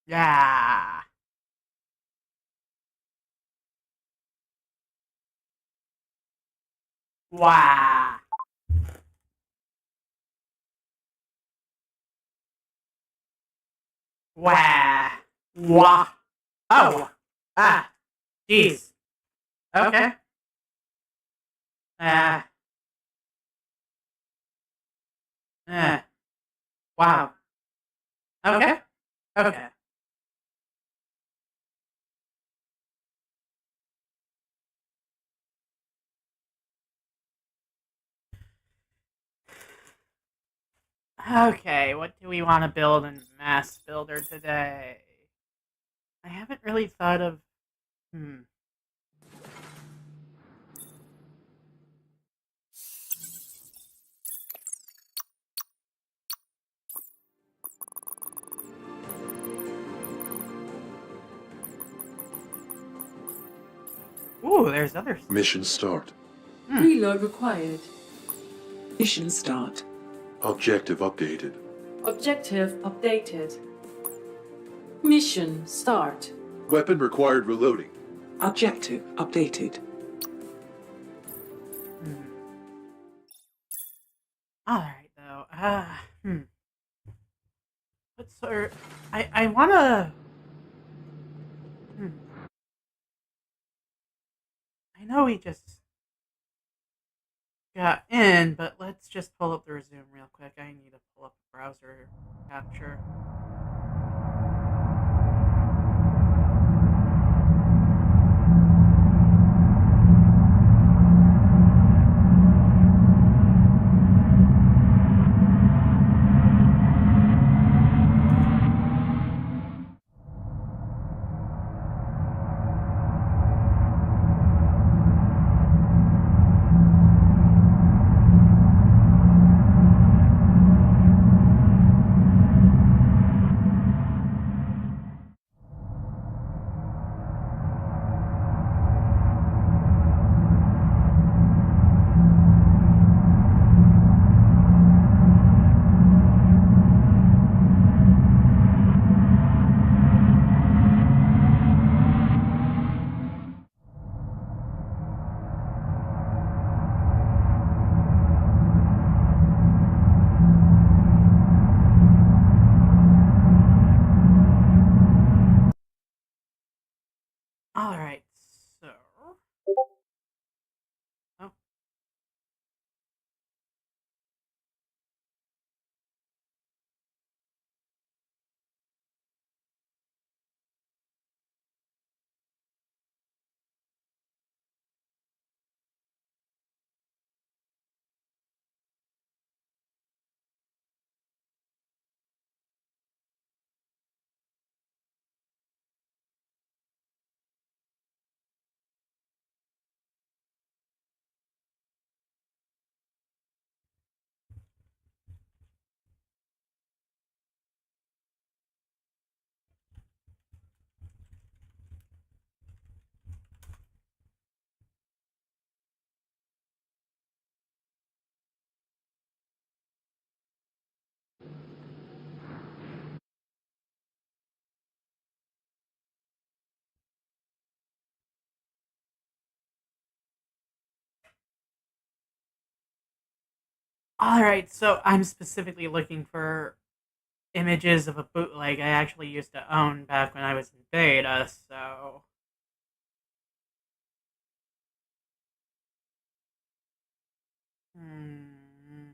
Yeah. Wow. Wow. Wah. Oh. Ah. Jeez. Okay. Ah. Wow. Okay. Okay. Okay, what do we want to build in Mass Builder today? I haven't really thought of. Hmm. Ooh, there's others. Mission start. Reload required. Mission start. Objective updated. Objective updated. Mission start. Weapon required reloading. Objective updated. Alright, though. But, sir, I wanna. Hmm. I know we just got in, but let's just pull up the resume real quick. I need to pull up the browser capture. Alright, so. Oh. Alright, so I'm specifically looking for images of a bootleg I actually used to own back when I was in beta, so. Hmm.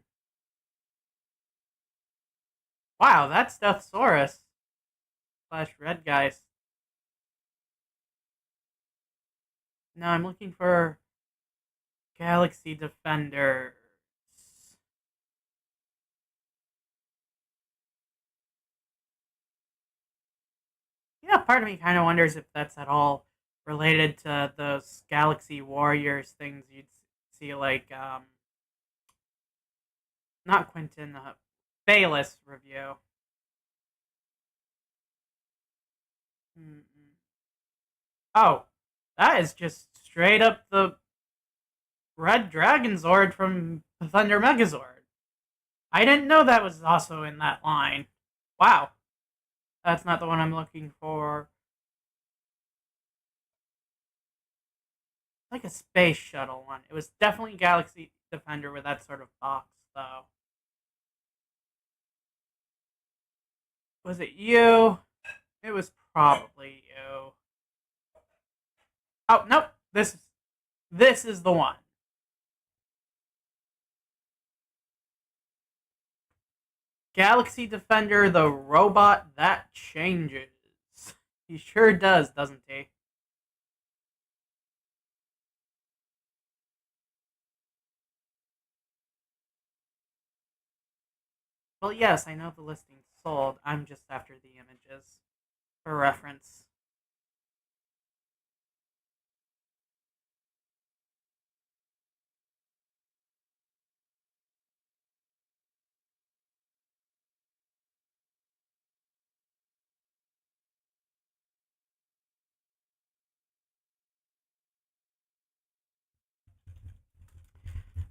Wow, that's Deathsaurus slash Red Geist. No, I'm looking for Galaxy Defenders. Part of me kind of wonders if that's at all related to those Galaxy Warriors things you'd see, like, not Quentin, Bayless review. Mm-mm. Oh, that is just straight up the Red Dragon Zord from Thunder Megazord. I didn't know that was also in that line. Wow. That's not the one I'm looking for. Like a space shuttle one. It was definitely Galaxy Defender with that sort of box, though. Was it you? It was probably you. Oh nope. This is the one. Galaxy Defender, the robot that changes. He sure does, doesn't he? Well, yes, I know the listing's sold. I'm just after the images for reference.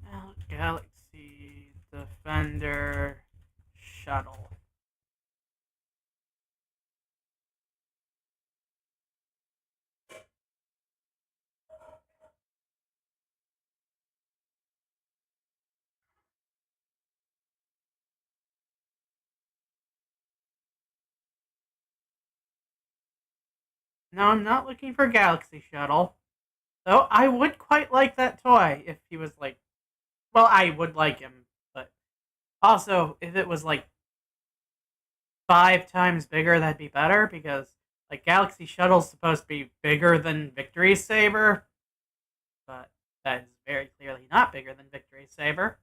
Well, Galaxy Defender shuttle. No, I'm not looking for Galaxy Shuttle. Though I would quite like that toy if he was like. Well, I would like him, but also if it was like 5 times bigger, that'd be better because like Galaxy Shuttle's supposed to be bigger than Victory Saber, but that is very clearly not bigger than Victory Saber.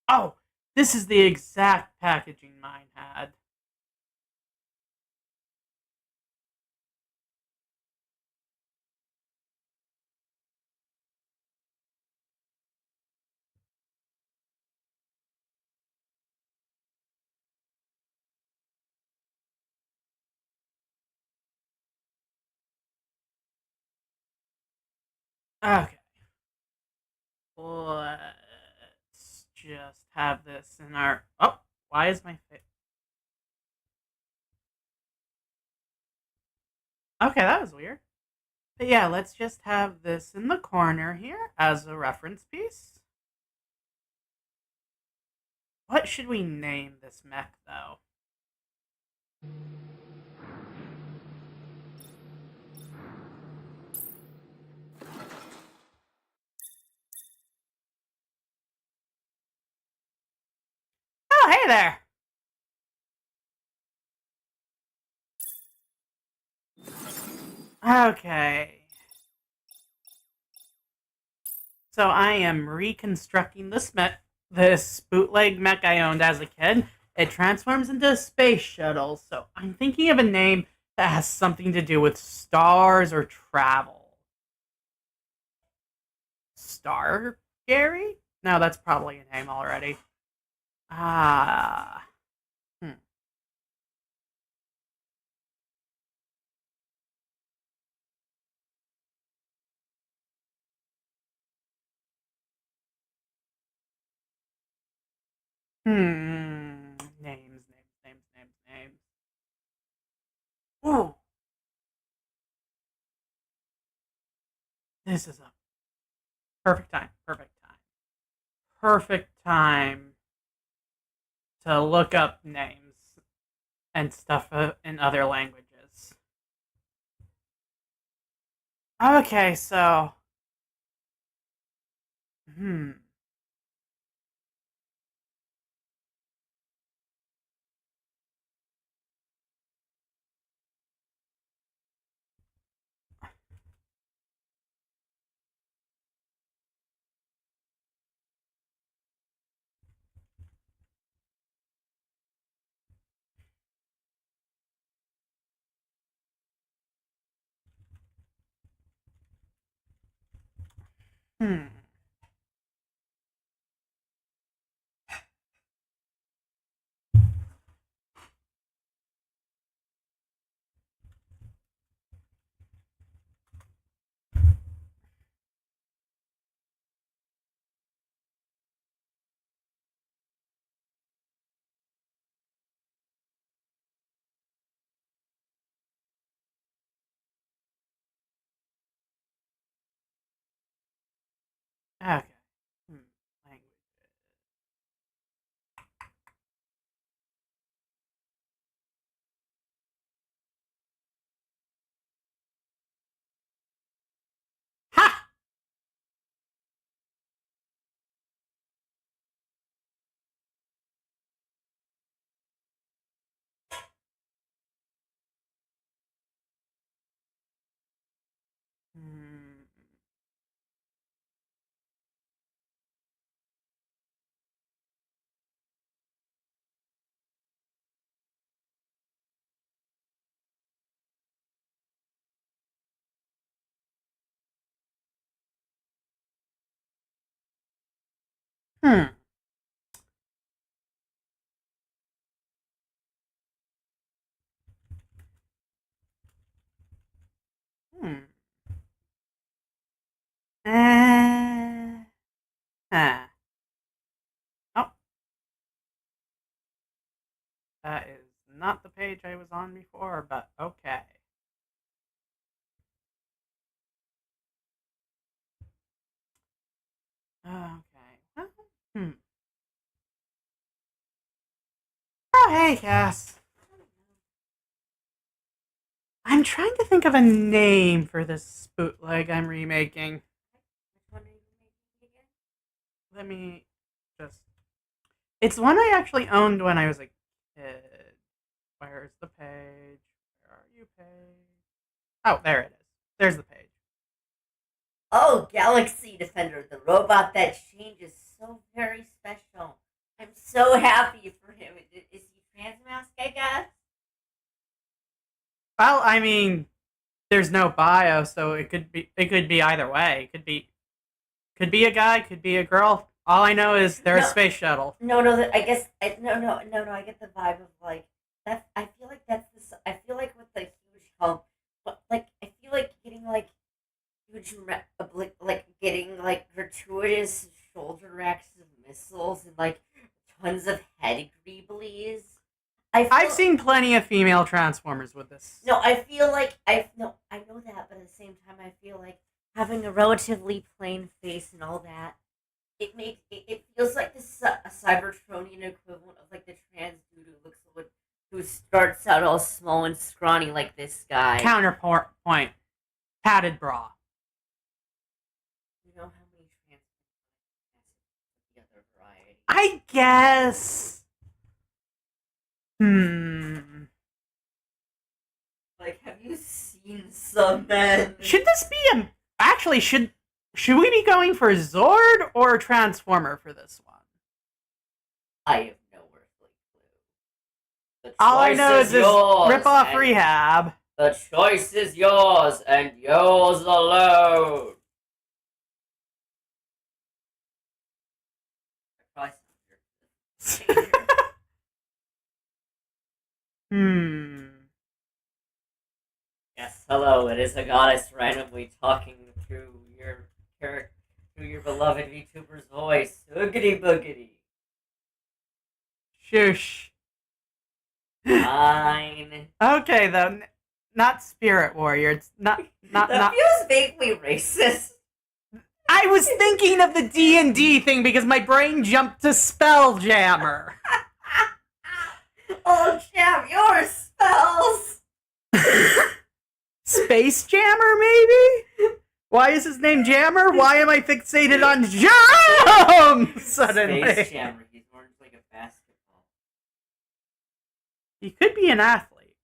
Oh, this is the exact packaging mine had. Okay, let's just have this in our. Oh, why is my face? Okay, that was weird. But yeah, let's just have this in the corner here as a reference piece. What should we name this mech, though? Oh, hey there! Okay. So I am reconstructing this bootleg mech I owned as a kid. It transforms into a space shuttle, so I'm thinking of a name that has something to do with stars or travel. Star Gary? No, that's probably a name already. Ah. Hmm. Names. Ooh, this is a perfect time. Perfect time to look up names and stuff in other languages. Okay, so hmm. Hmm. Okay. Language. Ha! Hmm. Hmm. Hmm. Huh. Oh, that is not the page I was on before, but okay. Okay. Well, hmm. Oh, hey, Cass. I'm trying to think of a name for this bootleg I'm remaking. Let me just. It's one I actually owned when I was a kid. Where's the page? Where are you, page? Oh, there it is. There's the page. Oh, Galaxy Defender, the robot that changes, so very special. I'm so happy for him. Is he transmask, I guess? Well, I mean, there's no bio, so it could be either way. Could be a guy, could be a girl. All I know is they're a No. space shuttle. No, I guess no. I get the vibe of like that. I feel like that's this. I feel like with the huge hump, like I feel like getting like huge, like getting like gratuitous shoulder racks of missiles and like tons of head greeblies. I've seen plenty of female Transformers with this. No, I feel like I know that, but at the same time, I feel like having a relatively plain face and all that, it feels like this a Cybertronian equivalent of like the trans dude who starts out all small and scrawny like this guy. Counterpoint. Padded bra. You know how many trans the other variety? I guess. Like, have you seen some men? Should this be a... Actually, should we be going for Zord or Transformer for this one? I have no earthly clue. The All I choice know is this yours, RipOff and Rehab. The choice is yours and yours alone. Yes, hello. It is a goddess randomly talking through your character, through your beloved VTuber's voice. Oogity boogity. Shush. Fine. Okay, though. Not Spirit Warrior. It's not. That feels vaguely racist. I was thinking of the D&D thing because my brain jumped to Spelljammer. Oh, Jam, your spells. Space Jammer, maybe? Why is his name Jammer? Why am I fixated on Jerome suddenly? Space Jammer. He's more like a basketball. He could be an athlete.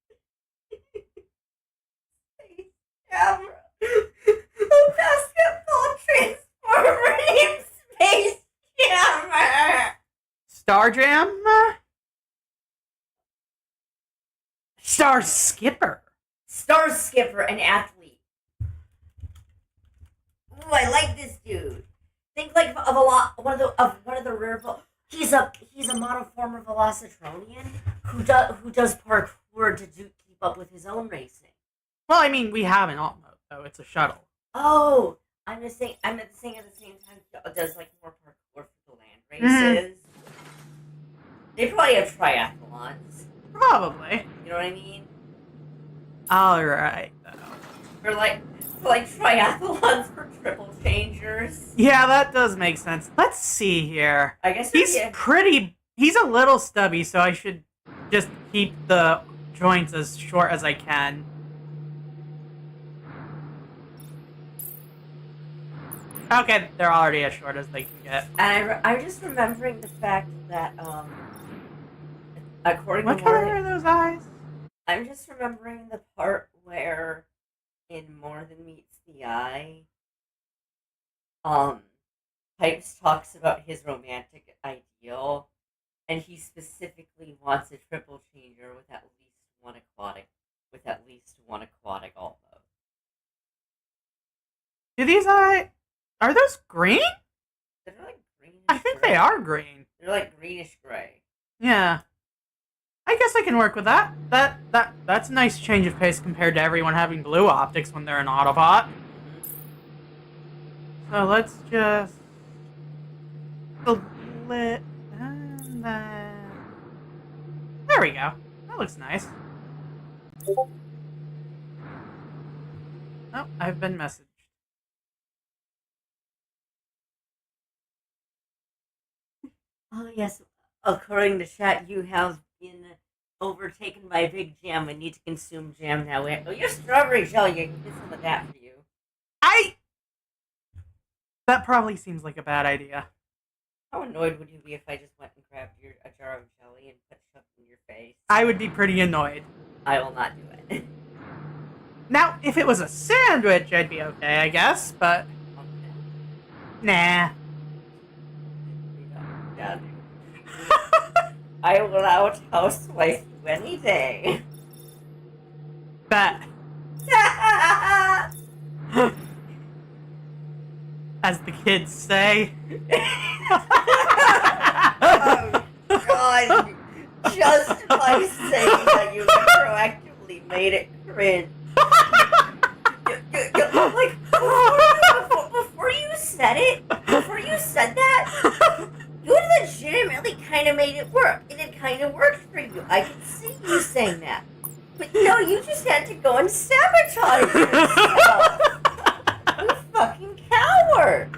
Space Jammer. A basketball transformer named Space Jammer. Starjammer? Star Skipper. Star Skipper, an athlete. Ooh, I like this dude. Think like of one of the rare. He's a monoformer Velocitronian who does parkour to keep up with his own racing. Well, I mean, we have an alt mode, though. It's a shuttle. Oh, I'm just saying. I'm saying at the same time does like more parkour for the land races. They probably have triathlons. Probably. You know what I mean? Alright, though. Or like, like triathlons for triple changers. Yeah, that does make sense. Let's see here. I guess He's he's a little stubby, so I should just keep the joints as short as I can. Okay, they're already as short as they can get. And I'm just remembering the fact that, according What to color Morgan, are those eyes? I'm just remembering the part where in More Than Meets the Eye, Pipes talks about his romantic ideal, and he specifically wants a triple changer with at least one aquatic also. Do these eyes... Are those green? They're like greenish I think gray. they are green. They're like greenish gray. Yeah. I guess I can work with that. That's a nice change of pace compared to everyone having blue optics when they're an Autobot. So let's just split and then there we go. That looks nice. Oh, I've been messaged. Oh yes, according to chat, you have been overtaken by a big jam and need to consume jam now. Oh, you're strawberry jelly. I can get some of that for you. That probably seems like a bad idea. How annoyed would you be if I just went and grabbed a jar of jelly and put stuff in your face? I would be pretty annoyed. I will not do it. Now, if it was a sandwich, I'd be okay, I guess, but nah. Yeah. I will out housewife you any day. Bet. As the kids say. Oh, God. Just by saying that you retroactively made it cringe. Like, before you said that, you legitimately kind of made it work. And it kind of worked for you. I can see you saying that. But no, you just had to go and sabotage yourself. You fucking coward.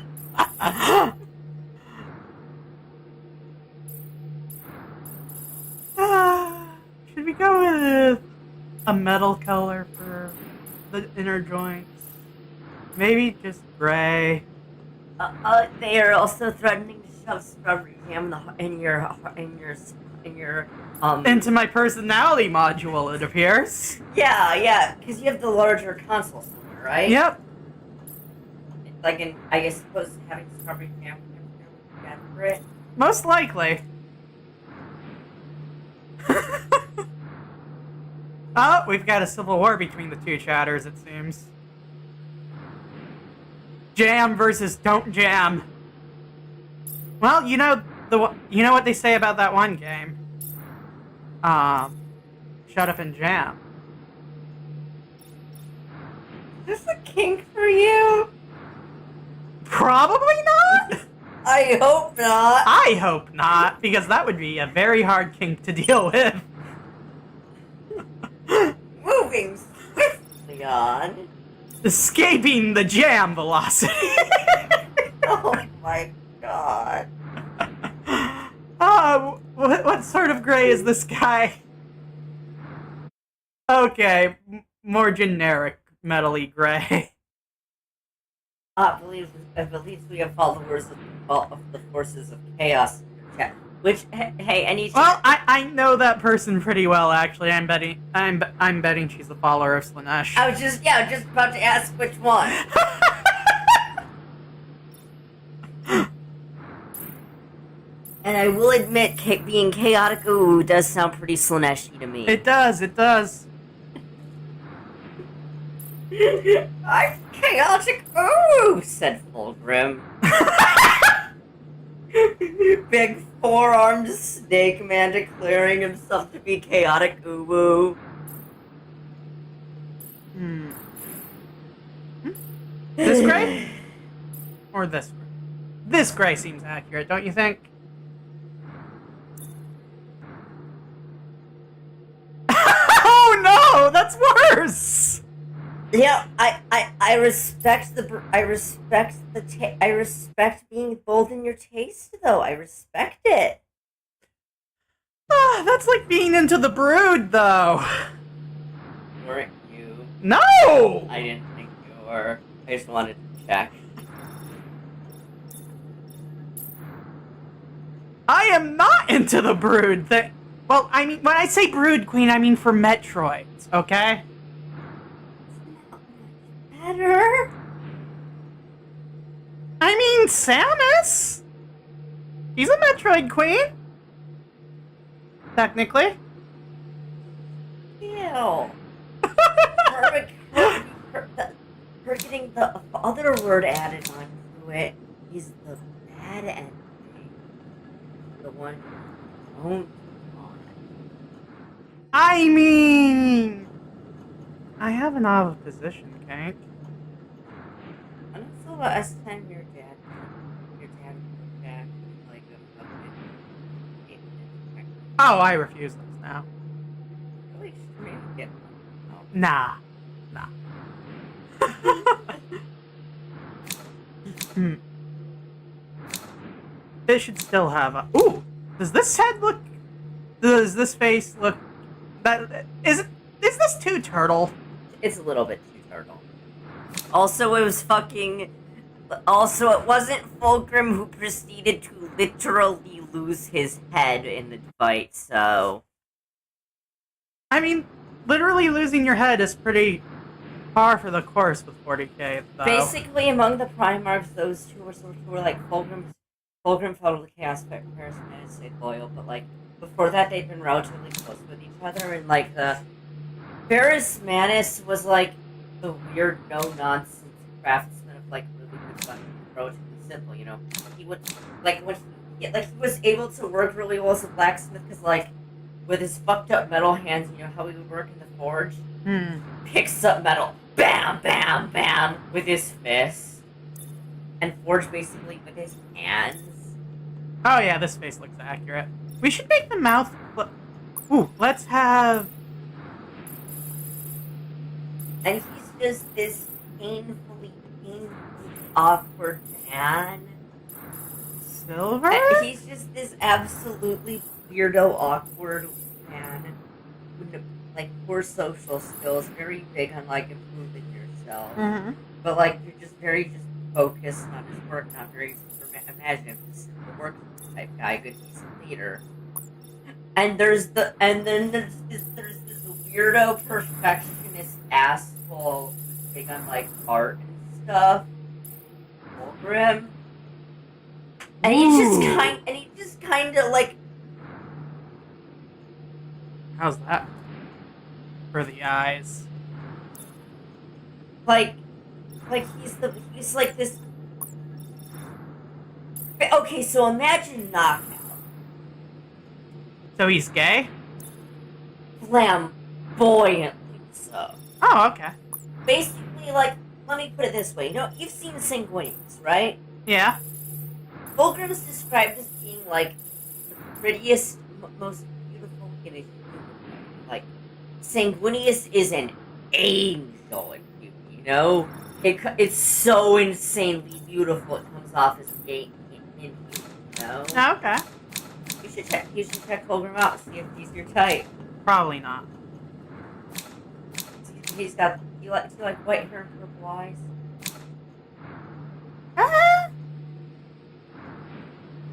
Should we go with a metal color for the inner joints? Maybe just gray. They are also threatening to shove strawberry jam in your Into my personality module, it appears. Yeah, because you have the larger console somewhere, right? Yep. Like, I suppose having strawberry jam would be bad for it. Most likely. Oh, we've got a civil war between the two chatters, it seems. Jam versus don't jam. Well, you know what they say about that one game. Shut up and jam. Is this a kink for you? Probably not. I hope not. I hope not, because that would be a very hard kink to deal with. Moving swiftly on. Escaping the jam velocity. Oh my god. What sort of gray is this guy? Okay, more generic metally gray. I believe we have followers of the forces of chaos in your chat. Which, hey, any. Well, I know that person pretty well, actually. I'm betting she's a follower of Slanesh. I was just about to ask which one. And I will admit, being chaotic ooh does sound pretty Slanesh-y to me. It does. I'm chaotic ooh, said Fulgrim. Big four-armed snake man declaring himself to be chaotic ooh. This gray? Or this gray? This gray seems accurate, don't you think? Oh no! That's worse! Yeah, I respect I respect being bold in your taste, though. I respect it. Ah, that's like being into the brood, though. Weren't you? No! I didn't think you were. I just wanted to check. I am not into the brood. Well, I mean, when I say brood queen, I mean for Metroids, okay? Better? I mean, Samus? He's a Metroid queen. Technically. Ew. Her getting the other word added onto it is the bad ending. The one you don't want. I mean, I have an opposition, Kank. And also last time your dad came back with like a fucking Oh, I refuse those now. really should maybe get one out. Nah. They should still have a. Ooh! Does this head look. Does this face look. Is this too turtle? It's a little bit too turtle. Also, it was fucking. Also, it wasn't Fulgrim who proceeded to literally lose his head in the fight, so. I mean, literally losing your head is pretty par for the course with 40k, though. Basically, among the Primarchs, those two were like Fulgrim followed the Chaos Paris and stayed loyal, but like before that, they'd been relatively close with each other, and like the Varys Manus was like the weird, no nonsense craftsman of like really good fun, relatively simple. You know, he would like when he was able to work really well as a blacksmith because like with his fucked up metal hands, you know how he would work in the forge. Picks up metal, bam, bam, bam, with his fists, and forge basically with his hands. Oh yeah, this face looks accurate. We should make the mouth. Ooh, let's have. And he's just this painfully awkward man. Silver? And he's just this absolutely weirdo, awkward man. With, like, poor social skills, very big on, like, improving yourself. Mm-hmm. But, like, you're just very focused on his work, not very imaginative, just simple work type guy, good decent leader. And then there's this weirdo perfectionist asshole who's big on like art and stuff. Fulgrim. And he just kind of like. How's that? For the eyes. Like he's like this. Okay, so imagine Knockout. So he's gay? Flamboyantly so. Oh, okay. Basically, like, let me put it this way. You know, you've seen Sanguinius, right? Yeah. Fulgrim is described as being, like, the prettiest, most beautiful in a human way. Like, Sanguinius is an angel in you, you know? It's so insanely beautiful, it comes off as gay in you, you know? Oh, okay. You should check Fulgrim out and see if he's your type. Probably not. He's got, do you like white hair and purple eyes?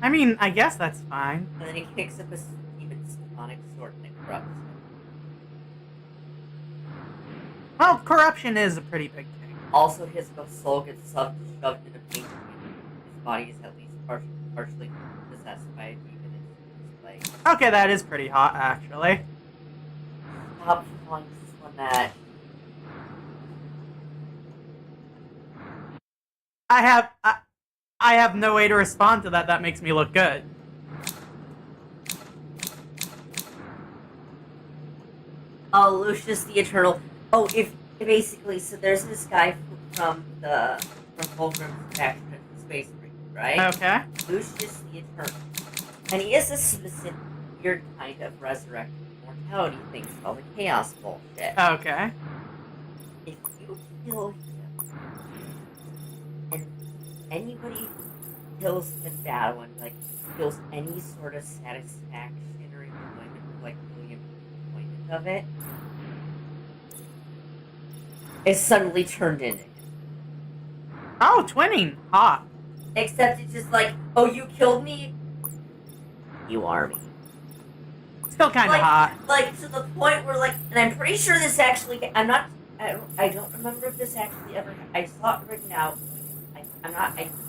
I mean, I guess that's fine. And then he picks up a demon's demonic sword and it corrupts him. Well, corruption is a pretty big thing. Also, his soul gets shoved in a painting. His body is at least partially possessed by a demon in his place. Okay, that is pretty hot, actually. Stop calling this one that. I have no way to respond to that. That makes me look good. Oh, Lucius the Eternal. Oh, if basically, so there's this guy from Fulgrim's faction of Space Marine, right? Okay. Lucius the Eternal. And he is a specific weird kind of resurrected mortality thing called the Chaos bullshit. Okay. if you kill him, and anybody who kills the bad one, like, feels any sort of satisfaction or enjoyment, like, really enjoyment of it, is suddenly turned into him. Oh, twinning. Hot. Except it's just like, oh, you killed me? You are me. Still kind of hot. Like, to the point where, like, and I'm pretty sure this actually, I don't remember if this actually ever, I saw it written out. I do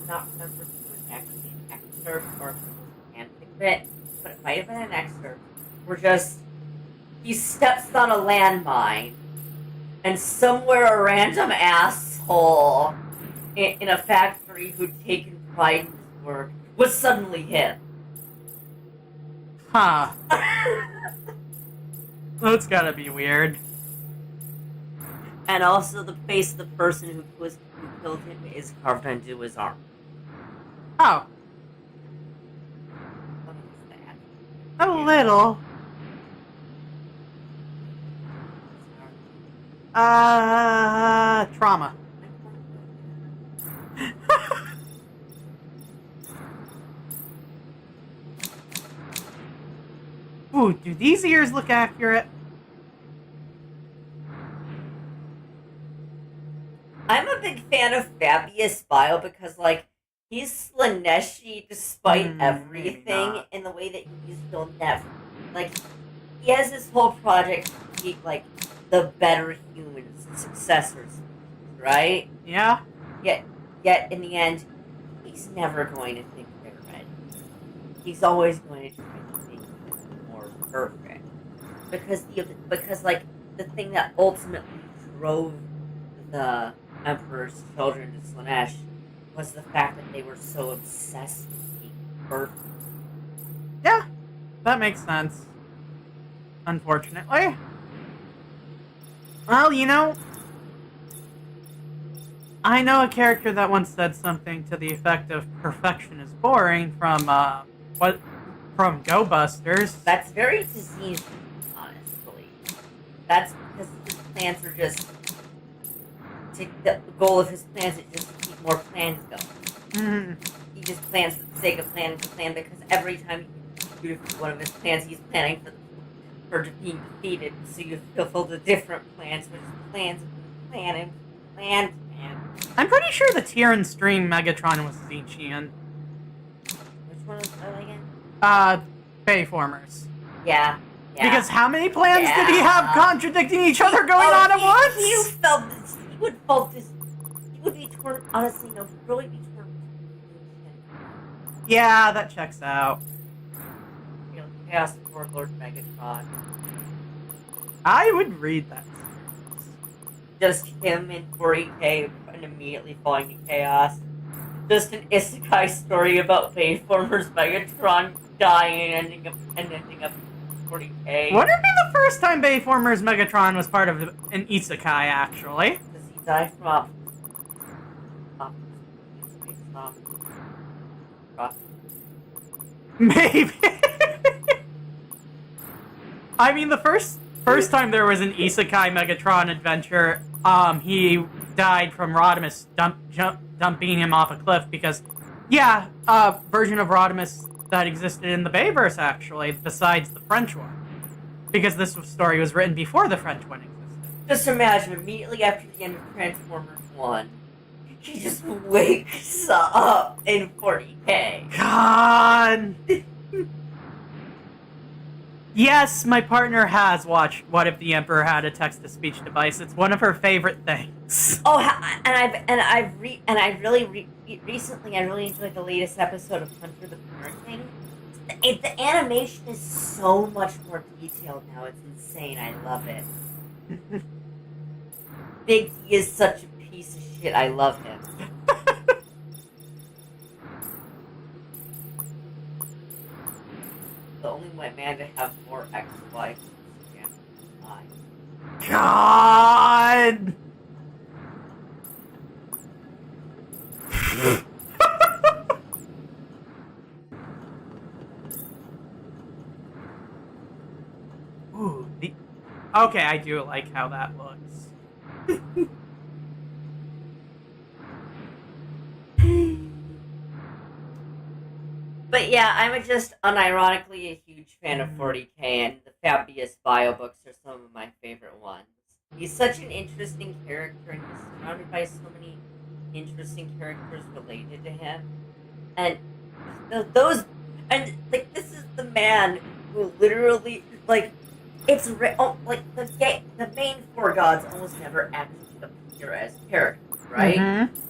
not remember if it was actually an excerpt or if it was a fanfic bit, but it might have been an excerpt. Where he steps on a landmine, and somewhere a random asshole in a factory who'd taken pride in his work was suddenly him. Huh. That's gotta be weird. And also the face of the person who killed him is carved into his arm. Oh. What is that? A little. Trauma. Ooh, do these ears look accurate? I'm a big fan of Fabius Bio because, like, he's Slaneshi despite everything in the way that he's still never. Like, he has this whole project to keep, like, the better humans, the successors, right? Yeah? Yet in the end, he's never going to think they're ready. He's always going to try to make them more perfect. Because like, the thing that ultimately drove the Emperor's children to Slanesh was the fact that they were so obsessed with being perfect. Yeah, that makes sense. Unfortunately. Well, you know, I know a character that once said something to the effect of "perfection is boring" from Go Busters. That's very diseased, honestly. That's because his plans are just the goal of his plans is just to keep more plans going. He just plans for the sake of planning to plan because every time you do one of his plans, he's planning for being defeated. So you fulfill the different plans, which plans and plan and plan. I'm pretty sure the Tyrion stream Megatron was Zinchian. Which one was that again? Bayformers. Yeah. Because how many plans did he have contradicting each other going on at once? He felt this. He would felt this. He would be torn. Honestly, no, he'd really be torn. Yeah, that checks out. You know, Chaos Warlord Megatron. I would read that. Just him in 40k and immediately falling to chaos. Just an isekai story about Bayformers Megatron dying and ending up in 40k. Would it be the first time Bayformers Megatron was part of an isekai, actually? Does he die from Maybe. I mean, the first time there was an isekai Megatron adventure, he died from Rodimus dumping him off a cliff because, yeah, a version of Rodimus that existed in the Bayverse, actually, besides the French one. Because this story was written before the French one existed. Just imagine, immediately after the end of Transformers 1, he just wakes up in 40k. God! Yes, my partner has watched What If the Emperor Had a Text-to-Speech Device. It's one of her favorite things. Oh, I really enjoyed the latest episode of Hunter the Primarch. The animation is so much more detailed now. It's insane. I love it. Big D is such a piece of shit. I love him. The only white man to have more ex-wives is God! Ooh, okay, I do like how that looks. But yeah, I'm just unironically a huge fan of 40k, and the Fabius bio books are some of my favorite ones. He's such an interesting character, and he's surrounded by so many interesting characters related to him. And those, and like this is the man who literally like the main four gods almost never actually appear as characters, right? Mm-hmm.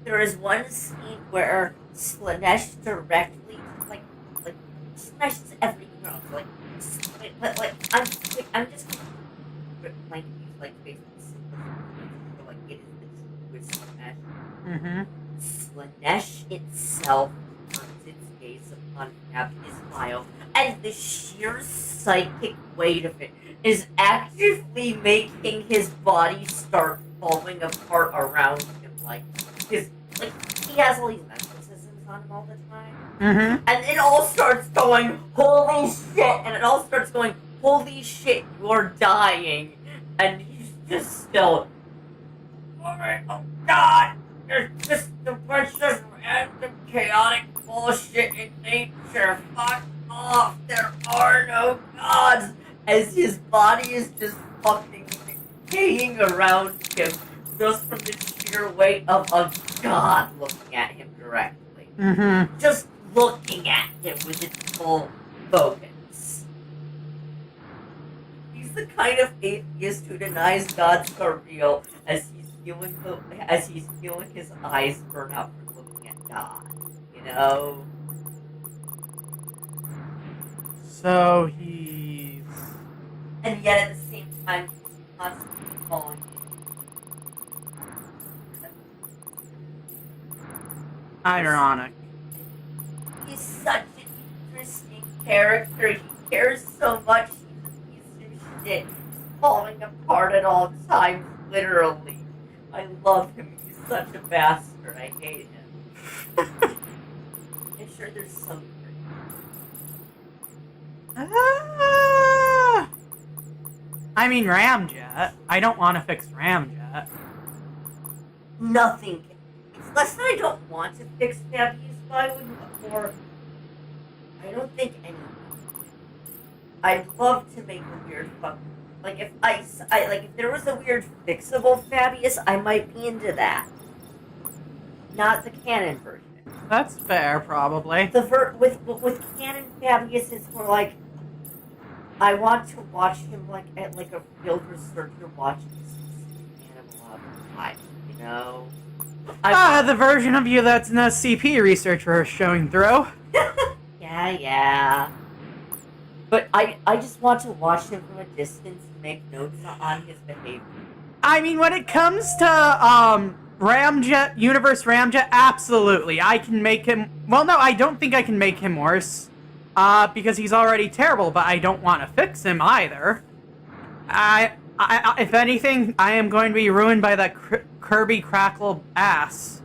There is one scene where Slanesh directly like smashes every girl. I'm just like basically like it is the with Slanesh. Mm-hmm. Slanesh itself turns its gaze upon Fabius Bio, and the sheer psychic weight of it is actively making his body start falling apart around him. He has all these mental systems on him all the time. Mm-hmm. And it all starts going, holy shit! And it all starts going, holy shit, you're dying. And he's just still, oh god! There's just a bunch of random chaotic bullshit in nature. Fuck off! There are no gods! As his body is just fucking decaying around him, just from the sheer weight of a god looking at him directly. Mm-hmm. Just looking at him with its full focus. He's the kind of atheist who denies gods are real as he's feeling his eyes burn out from looking at God. You know? So he's... And yet at the same time he's constantly falling. ironic. He's such an interesting character. He cares so much. He's a piece of shit, falling apart at all times, literally. I love him. He's such a bastard. I hate him. I'm sure there's some. I mean, Ramjet. I don't want to fix Ramjet. Nothing. It's less that I don't want to fix Fabius Bio, or I don't think anything. I'd love to make a weird fuck. Like if if there was a weird fixable Fabius, I might be into that. Not the canon version. That's fair, probably. With canon Fabius, it's more like I want to watch him at a field researcher watching this animal all the time. You know. The version of you that's an SCP researcher is showing through. Yeah. But I just want to watch him from a distance and make notes on his behavior. I mean, when it comes to Ramjet, Universe Ramjet, absolutely. I can make him... Well, no, I don't think I can make him worse. Because he's already terrible, but I don't want to fix him either. If anything, I am going to be ruined by that Kirby Crackle ass.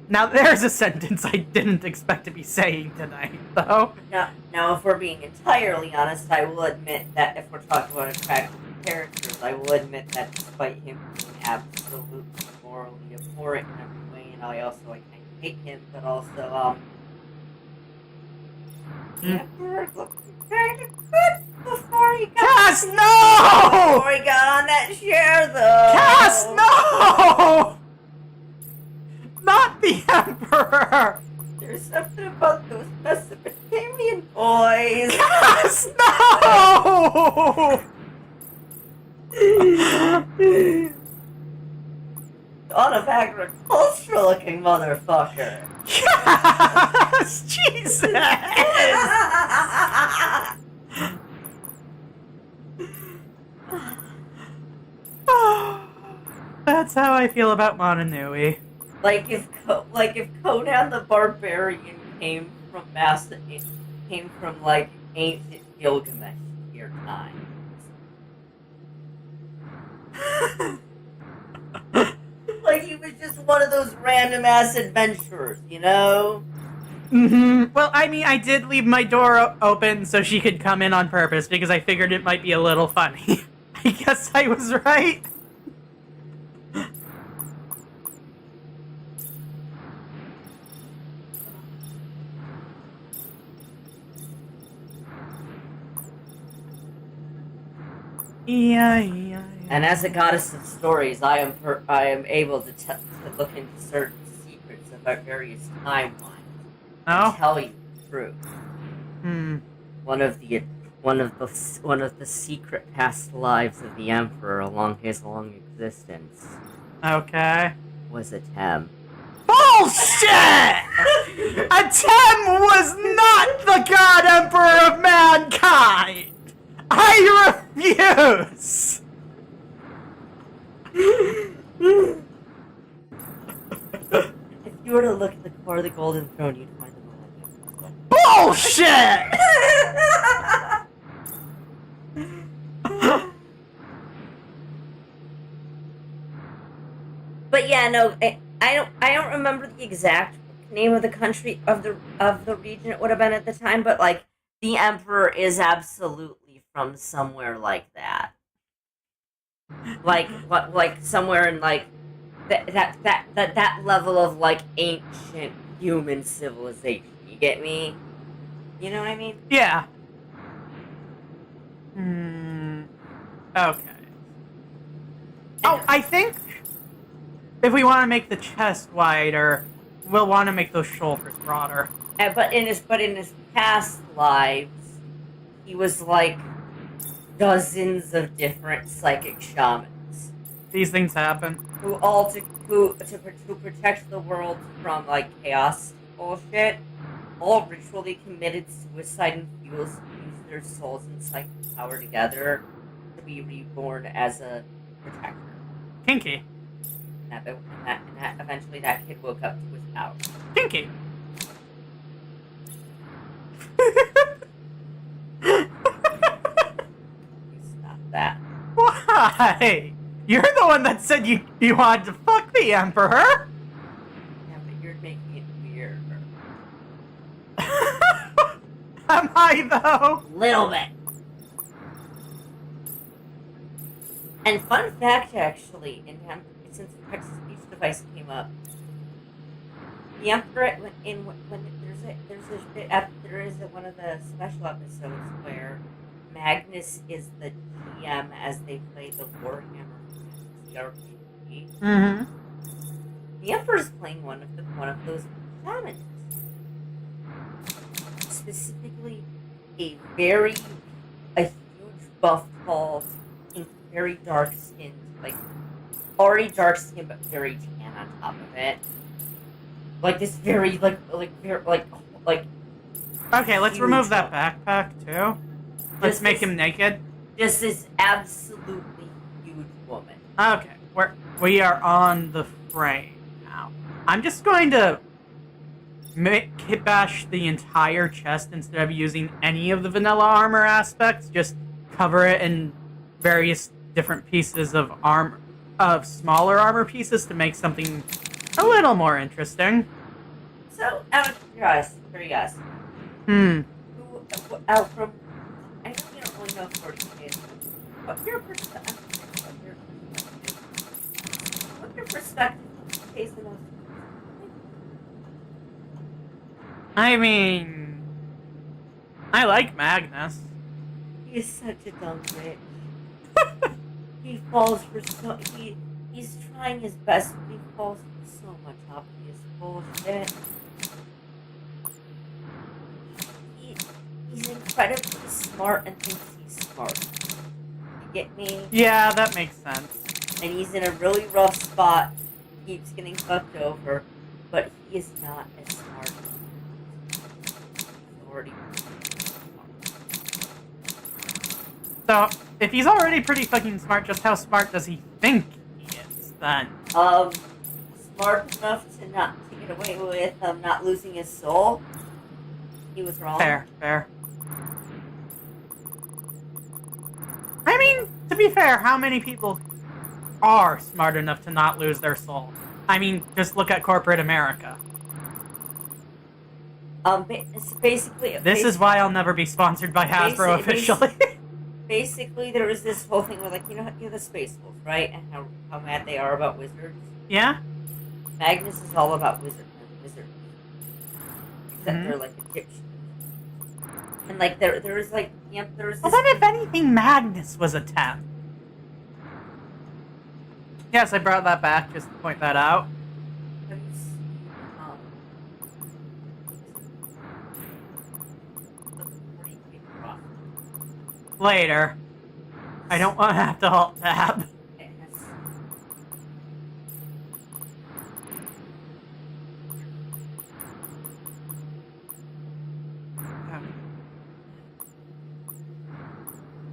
Now, there's a sentence I didn't expect to be saying tonight, though. Now, if we're being entirely honest, I will admit that if we're talking about attractive characters, I will admit that despite him being absolutely morally abhorrent in every way, and I kind of hate him, but also, the Emperor looked kind of good before he got... Cass, no! Before he got on that chair, though! Cass, no! Not the Emperor! There's something about those Mesopotamian boys! Cass, no! On a agricultural looking motherfucker! Cass! Jesus! That's how I feel about Mononui. Like if Conan the Barbarian came from ancient Gilgamesh here times. Like he was just one of those random ass adventurers, you know? Mm-hmm. Well, I mean, I did leave my door open so she could come in on purpose because I figured it might be a little funny. I guess I was right. Yeah. And as a goddess of stories, I am able to look into certain secrets about various timelines and Oh? tell you the truth. One of the secret past lives of the Emperor along his long existence Okay. was a Tem. Bullshit! Atem was not the god emperor of mankind! I refuse! If you were to look at the core of the Golden Throne, you'd find the millennium. Bullshit! But yeah, no, I don't remember the exact name of the country of the region it would have been at the time, but like the Emperor is absolutely from somewhere like that. Like what, like somewhere in like that level of like ancient human civilization. You get me? You know what I mean? Yeah. Okay. Oh, I think if we want to make the chest wider, we'll want to make those shoulders broader. But in his past lives, he was like dozens of different psychic shamans These things happen. who protect the world from like chaos bullshit, all ritually committed suicide and fused their souls and psychic power together to be reborn as a protector. Kinky. And that eventually that kid woke up to his power. Kinky. Stop that. Why? You're the one that said you wanted to fuck the Emperor. Yeah, but you're making it weirder. Am I, though? Little bit. And fun fact, actually, since the text-to-speech device came up, the Emperor there is one of the special episodes where Magnus is the GM as they play the Warhammer RPG. Mm-hmm. The Emperor's playing one of those shamans. Specifically, a huge buff tall, very dark skinned, like already dark skinned but very tan on top of it. Like this very like. Okay, let's huge remove that one. backpack too. Let's Just make this- him naked. Just this absolutely huge woman. Okay, we are on the frame now. I'm just going to kit bash the entire chest instead of using any of the vanilla armor aspects. Just cover it in various different pieces of armor, of smaller armor pieces to make something a little more interesting. So, out of curiosity, Hmm. from I know you don't really know 40 kids. What's your perspective? What's your perspective of the most? I mean, I like Magnus. He is such a dumb bitch. He falls for he's trying his best, but he falls for so much obvious bullshit. He's incredibly smart and thinks he's smart. You get me? Yeah, that makes sense. And he's in a really rough spot. He keeps getting fucked over, but he is not as smart. He's already So, if he's already pretty fucking smart, just how smart does he think he is, then? smart enough to get away with not losing his soul. He was wrong. Fair. I mean, to be fair, how many people are smart enough to not lose their soul? I mean, just look at corporate America. Basically, This is why I'll never be sponsored by Hasbro officially. basically there was this whole thing where, like, you know the Space Wolves, right? And how mad they are about wizards. Yeah. Magnus is all about wizards. Except Mhm. they're like Egyptian. And like there was like there was Well, this. then if anything, Magnus was a 10. Yes, I brought that back just to point that out. Have you seen, the 40K cross? Later. I don't want to have to halt tab. It has.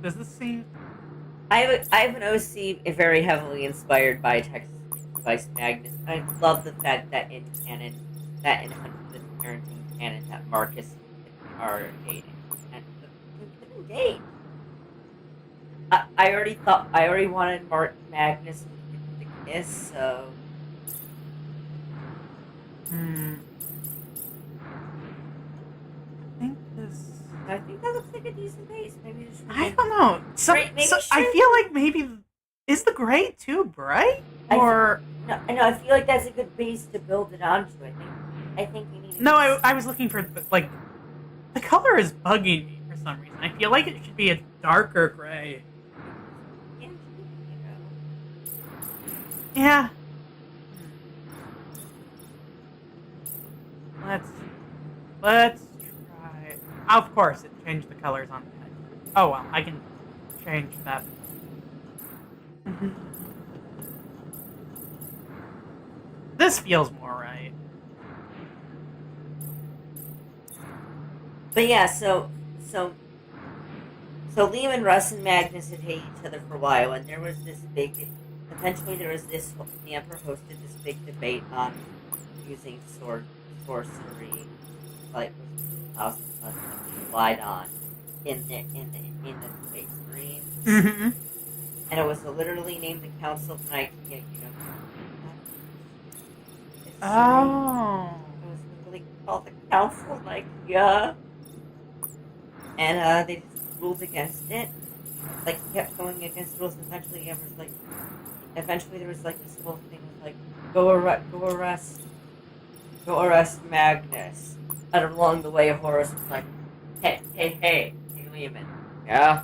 Does this seem... I have an OC very heavily inspired by Texas Vice Magnus. I love the fact that in canon, that in the parenting canon, that Marcus are dating. And they've been dating. I already wanted Magnus to kiss, so. I think that looks like a decent base. Maybe just. I don't know. I feel like maybe... Is the gray too bright? Or... I feel like that's a good base to build it onto. I think you need. No, I was looking for, like... The color is bugging me for some reason. I feel like it should be a darker gray. Yeah. Let's try... Of course, it changed the colors on the head. Oh well, I can change that. This feels more right. But yeah, so Liam and Russ and Magnus had hated each other for a while, and there was this big. Eventually, there was this. The Emperor hosted this big debate on using sorcery, like 2,000 plus relied on in the Space Marines, Mm-hmm. and it was literally named the Council of Nicaea. You know. Oh. It was literally called the Council of Nicaea, and they just ruled against it. Like, he kept going against rules, and eventually the Emperor's like. Eventually, there was like this whole thing with like, go arrest Magnus. And along the way, Horus was like, hey, Lehman, yeah,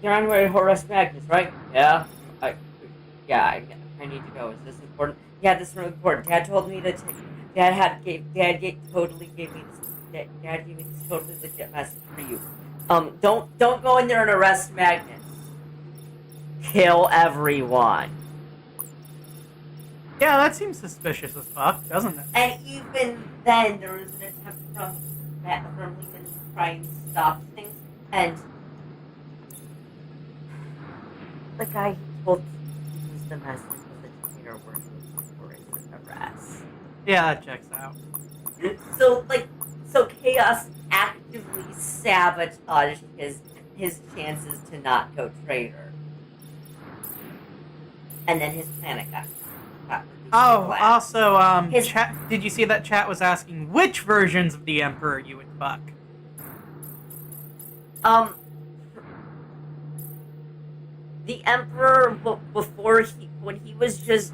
you're on your way to arrest Magnus, right? Yeah, I need to go. Is this important? Yeah, this is really important. Dad told me to take. Dad totally gave me this. Dad gave me this totally legit message for you. Don't go in there and arrest Magnus. Kill everyone. Yeah, that seems suspicious as fuck, doesn't it? And even then, there was an attempt from Lehman to try and stop things, and the guy who told the message was the dictator working for his arrest. Yeah, that checks out. So Chaos actively sabotaged his chances to not go traitor. And then his planet got Oh, black. also, His- chat, did you see that chat was asking which versions of the Emperor you would fuck? The Emperor before when he was just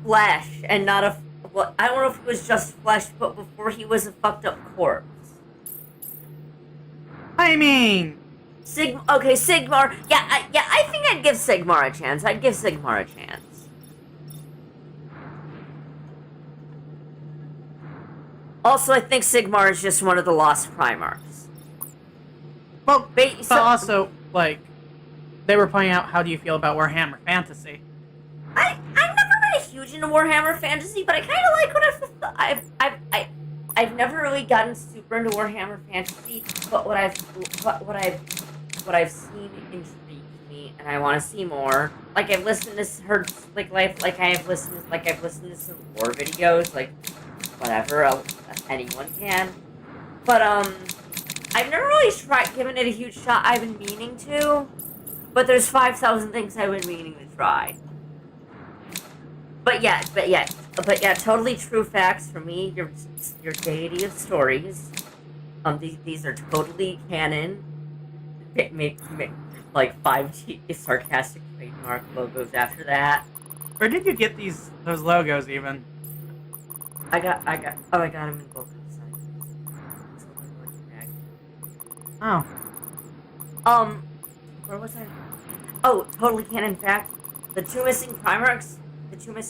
flesh and not a. Well, I don't know if he was just flesh, but before he was a fucked up corpse. I mean... Sigmar. Yeah, I think I'd give Sigmar a chance. Also, I think Sigmar is just one of the lost Primarchs. Well, but also, like, they were pointing out, how do you feel about Warhammer Fantasy? I've never been huge into Warhammer Fantasy, but I kind of like what I've never really gotten super into Warhammer Fantasy, but what I've seen intrigues me, and I want to see more. Like, I've listened to I've listened to some lore videos, like whatever anyone can, but I've never really given it a huge shot. I've been meaning to, but there's 5,000 things I've been meaning to try. But yeah, totally true facts for me. Your deity of stories. These are totally canon. Make like 5 sarcastic trademark logos after that. Where did you get those logos even? I got them in both sizes. Oh. Where was I? Oh, totally canon fact. The 2 missing Primarchs.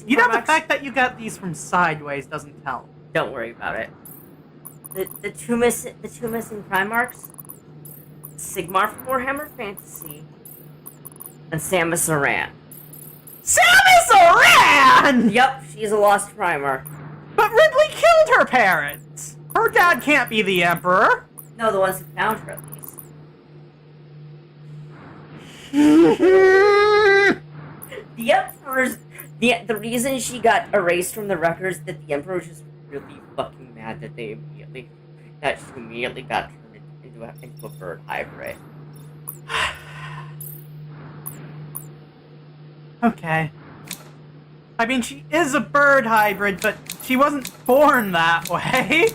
You know, the fact that you got these from sideways doesn't tell. Don't worry about it. The two missing Primarchs. Sigmar from Warhammer Fantasy. And Samus Aran. Samus Aran! Yep, she's a lost Primarch. But Ridley killed her parents! Her dad can't be the Emperor! No, the ones who found her, at least. The Emperor's... The reason she got erased from the records that the Emperor was just really fucking mad that she immediately got turned into a bird hybrid. Okay. I mean, she is a bird hybrid, but she wasn't born that way.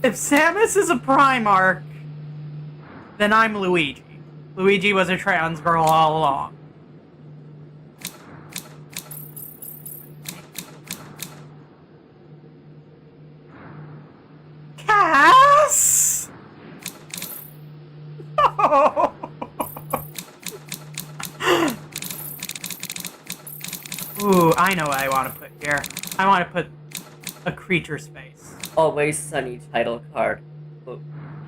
If Samus is a Primarch, then I'm Luigi. Luigi was a trans girl all along. Cass! No! Ooh, I know what I want to put here. I want to put a creature's face. Always Sunny title card.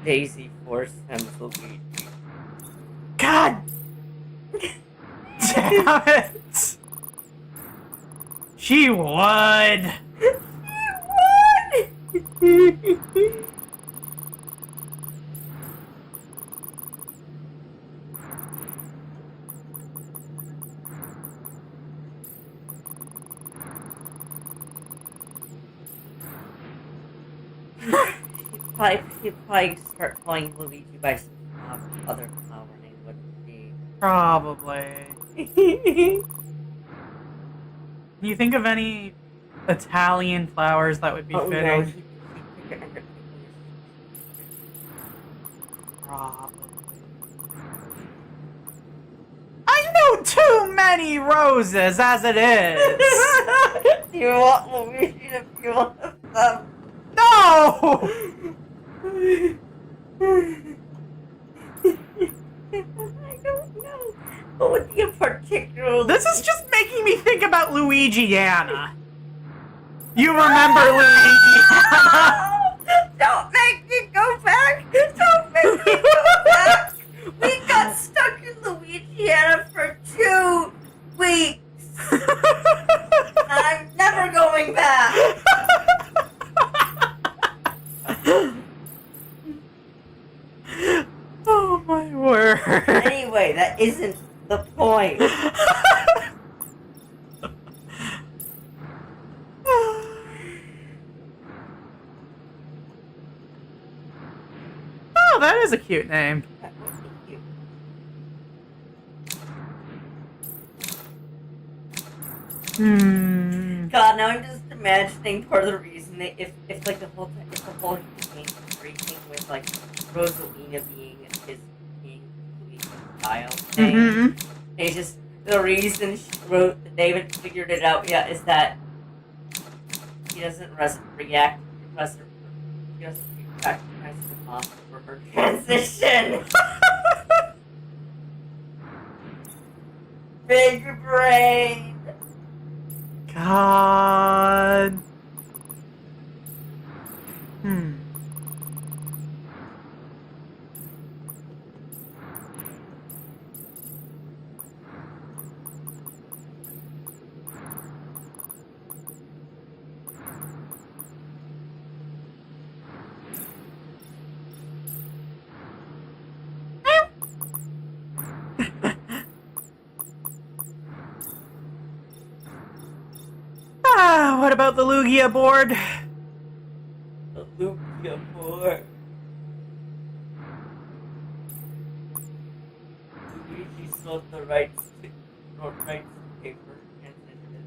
Daisy Force and Luigi. God! Damn it! She would! He'd probably start calling Luigi by some other flower name, wouldn't he? Probably. Can you think of any Italian flowers that would be fitting? No, he'd pick it. Probably. I know too many roses as it is! Do you want Luigi to be one of them? No! I don't know. What would be a particular... This is just making me think about Luigiana. You remember Luigiana? Don't make me go back! Don't make me go back! We got stuck in Louisiana for 2 weeks! I'm never going back! Oh my word. Anyway, that isn't the point. Oh, that is a cute name. That would be cute. God, now I'm just imagining part of the reason that if like the whole thing with like Rosalina being Luigi's child thing, it's just the reason they haven't figured it out yet is that he doesn't react nice to mom for her transition. Big brain. God. What about the Lugia board? The Lugia board. Luigi sold the rights to paper transition.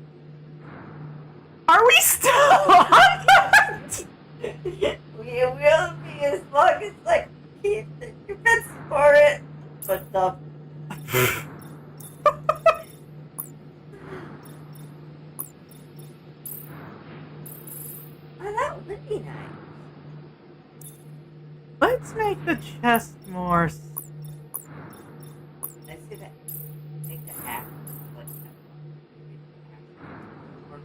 Are we still on that? We will be as long as I keep the defense for it. But the that would be nice. Let's make the chest more. I see that. Make the axe like that. Or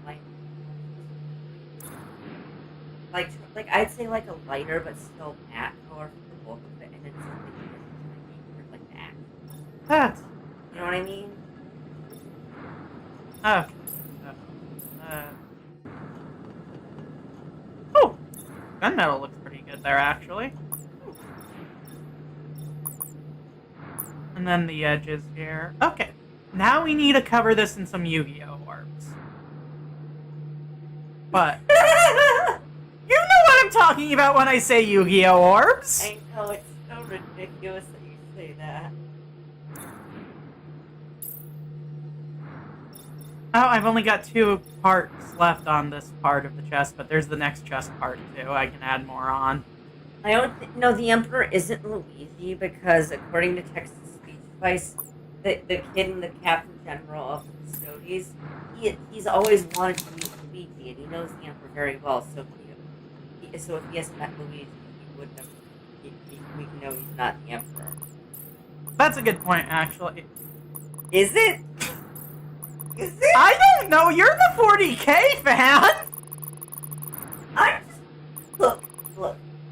like I'd say like a lighter but still matte color for the bulk of it, and then something for like the axe. That's You know what I mean? okay. Oh, gunmetal looks pretty good there, actually. And then the edges here. Okay, now we need to cover this in some Yu-Gi-Oh orbs. But you know what I'm talking about when I say Yu-Gi-Oh orbs. I know, it's so ridiculous that you say that. Oh, I've only got 2 parts left on this part of the chest, but there's the next chest part too. I can add more on. I don't no, the Emperor isn't Luigi because according to Texas speech device, the kid and the Captain General of the Custodies, he's always wanted to meet Luigi, and he knows the Emperor very well. So if he hasn't met Luigi, he wouldn't have. We know he's not the Emperor. That's a good point, actually. Is it? Is it? I don't know. You're the 40K fan. I'm just look.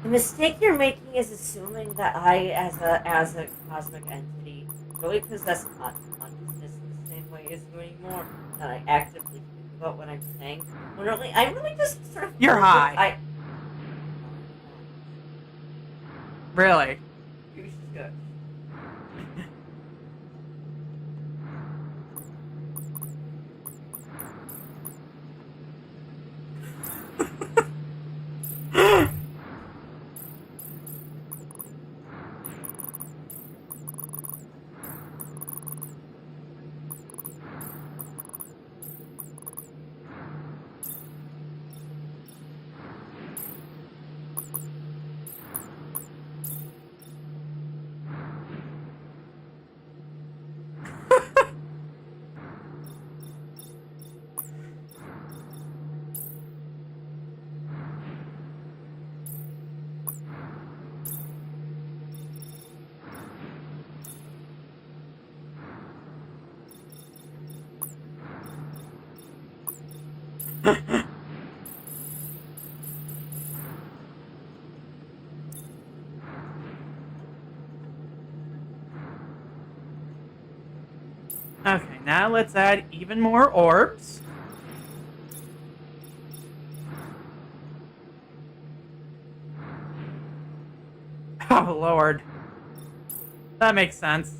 The mistake you're making is assuming that I, as a cosmic entity, really possess consciousness in the same way as you anymore. That I actively think about what I'm saying. When really, I really just sort of. You're high. Really? You should. Okay, now let's add even more orbs. Oh, Lord. That makes sense.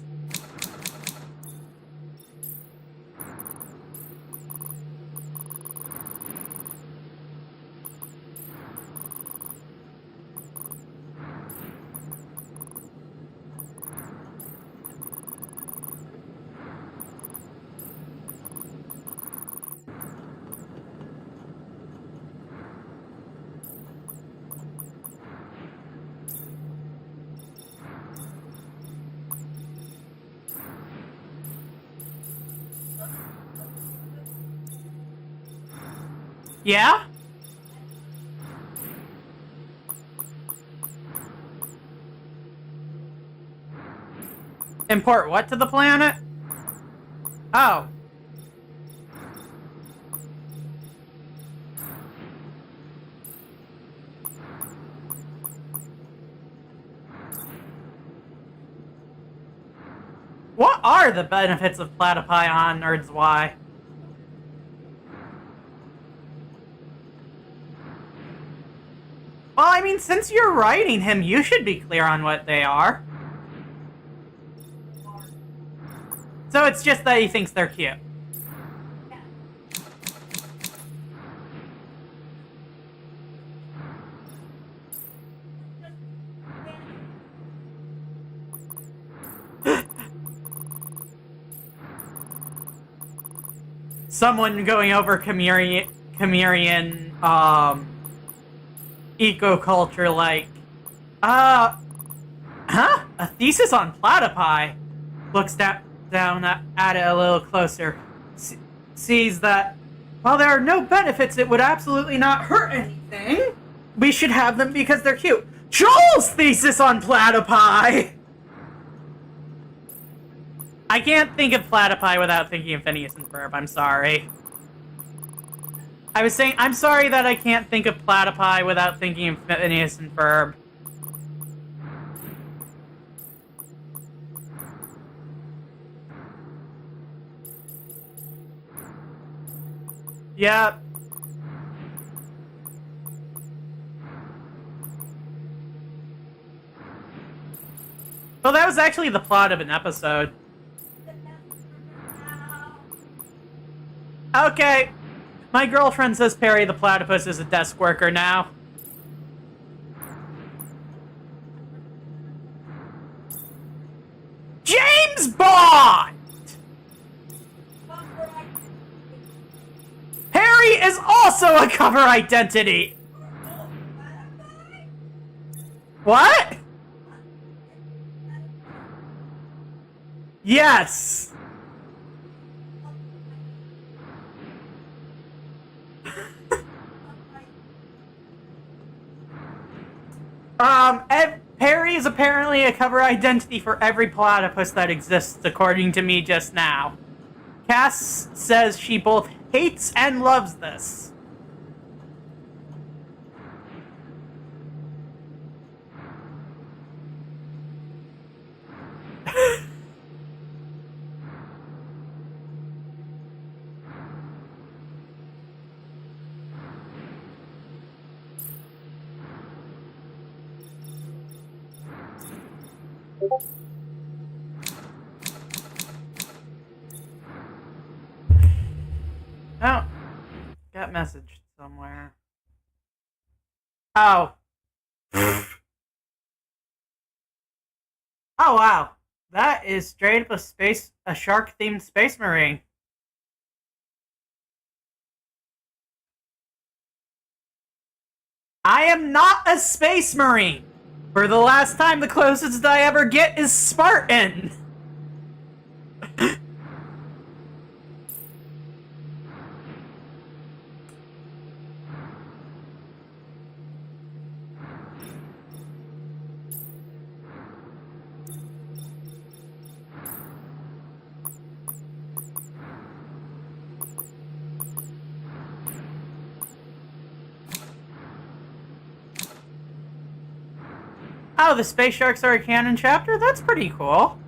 Yeah? Import what to the planet? Oh. What are the benefits of platypi on Nerds Y? Well, I mean, since you're writing him, you should be clear on what they are. So it's just that he thinks they're cute. Someone going over Chimerian, eco-culture, like, huh? A thesis on platypi? Looks down at it a little closer. Sees that while there are no benefits, it would absolutely not hurt anything. We should have them because they're cute. Joel's thesis on platypi! I can't think of platypi without thinking of Phineas and Ferb, I'm sorry. I was saying, I'm sorry that I can't think of platypi without thinking of Phineas and Ferb. Yep. Well, that was actually the plot of an episode. Okay. My girlfriend says Perry the Platypus is a desk worker now. James Bond! Perry is also a cover identity! What? Yes! Perry is apparently a cover identity for every platypus that exists, according to me just now. Cass says she both hates and loves this. Oh, got message somewhere. Oh. Oh wow, that is straight up a shark-themed space marine. I am not a space marine. For the last time, the closest I ever get is Spartan. Oh, the space sharks are a canon chapter? That's pretty cool.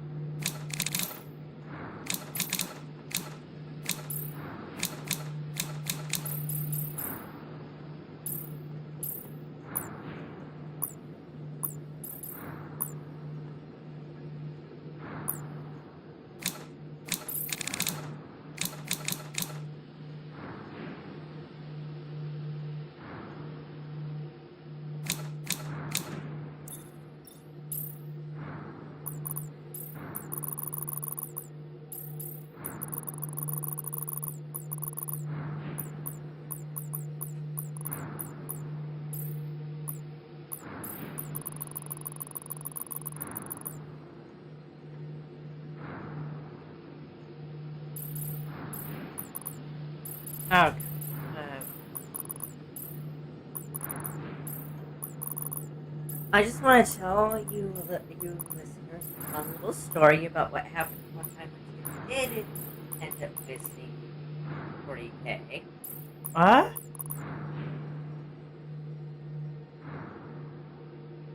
Okay. I just want to tell you, you listeners, a fun little story about what happened one time when you did end up visiting 40K. What?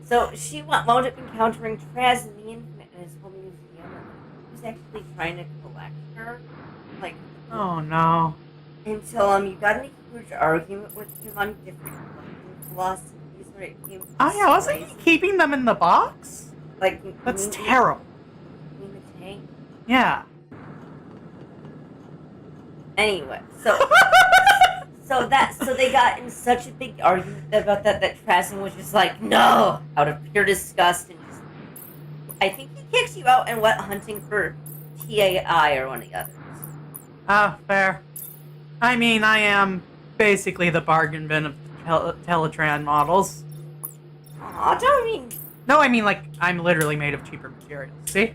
So she wound up encountering Traz in the Infinite in his home museum, and he was actually trying to collect her, like. Oh no. Until you got in a huge argument with him on different philosophies when it came to Oh yeah, wasn't he keeping them in the box? like That's terrible. in the tank. Yeah. Anyway, so they got in such a big argument about that Trazen was just like, no, out of pure disgust, and just, I think he kicks you out and went hunting for TAI or one of the others. Oh, fair. I mean, I am basically the bargain bin of Teletran models. Aw, don't mean. No, I mean, like, I'm literally made of cheaper materials. See?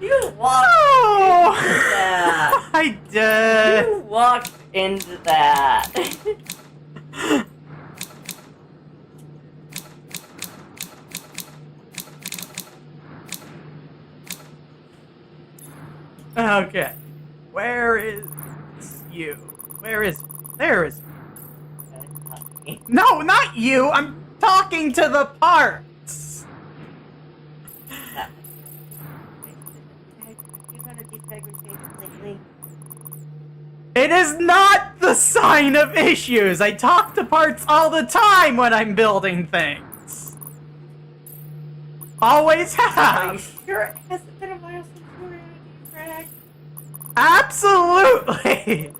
You walked Oh! into that. I did. You walked into that. Okay. Where is you? Where is... There is... No, not you! I'm talking to the parts! It is not the sign of issues! I talk to parts all the time when I'm building things! Always Are you have! sure it hasn't been a while since you were in a drag? Absolutely!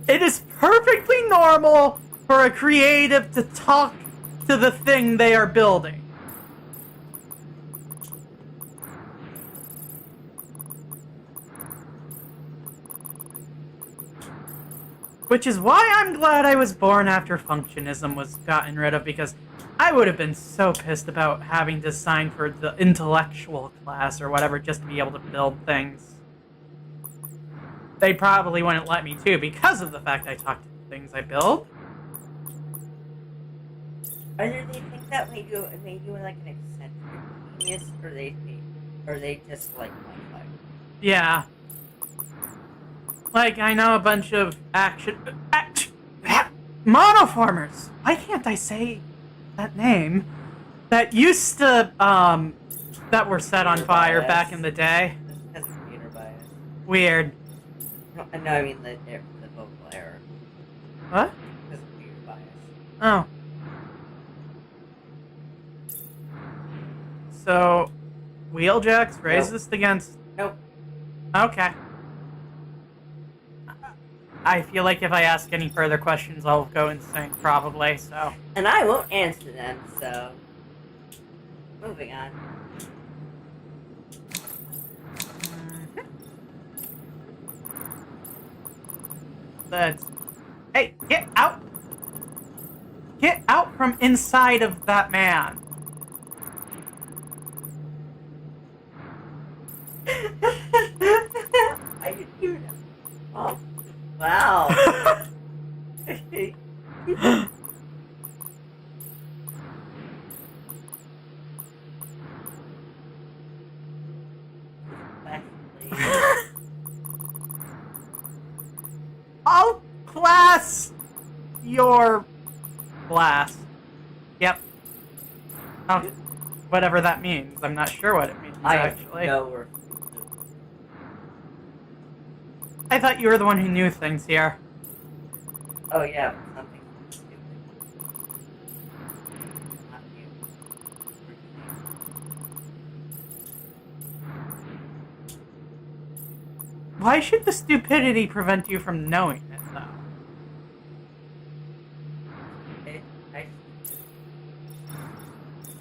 It is perfectly normal for a creative to talk to the thing they are building. Which is why I'm glad I was born after functionism was gotten rid of, because I would have been so pissed about having to sign for the intellectual class or whatever just to be able to build things. They probably wouldn't let me too because of the fact I talk to the things I build. Either they think that made you like an eccentric genius, or they just like modify. Yeah. Like, I know a bunch of monoformers! Why can't I say that name? That used to, that were set on fire back in the day. Just because of computer bias. Weird. No, I mean the vocal error. What? Because of computer bias. Oh. So, wheeljacks racist against... Nope. Okay. I feel like if I ask any further questions, I'll go insane, probably, so... And I won't answer them, so... Moving on. That's... Hey, get out! Get out from inside of that man! I didn't hear them. Oh, wow. I'll class your blast. Yep. Oh, whatever that means. I'm not sure what it means, actually. We're... I thought you were the one who knew things here. Oh yeah, something stupid. Not you. Why should the stupidity prevent you from knowing it, though?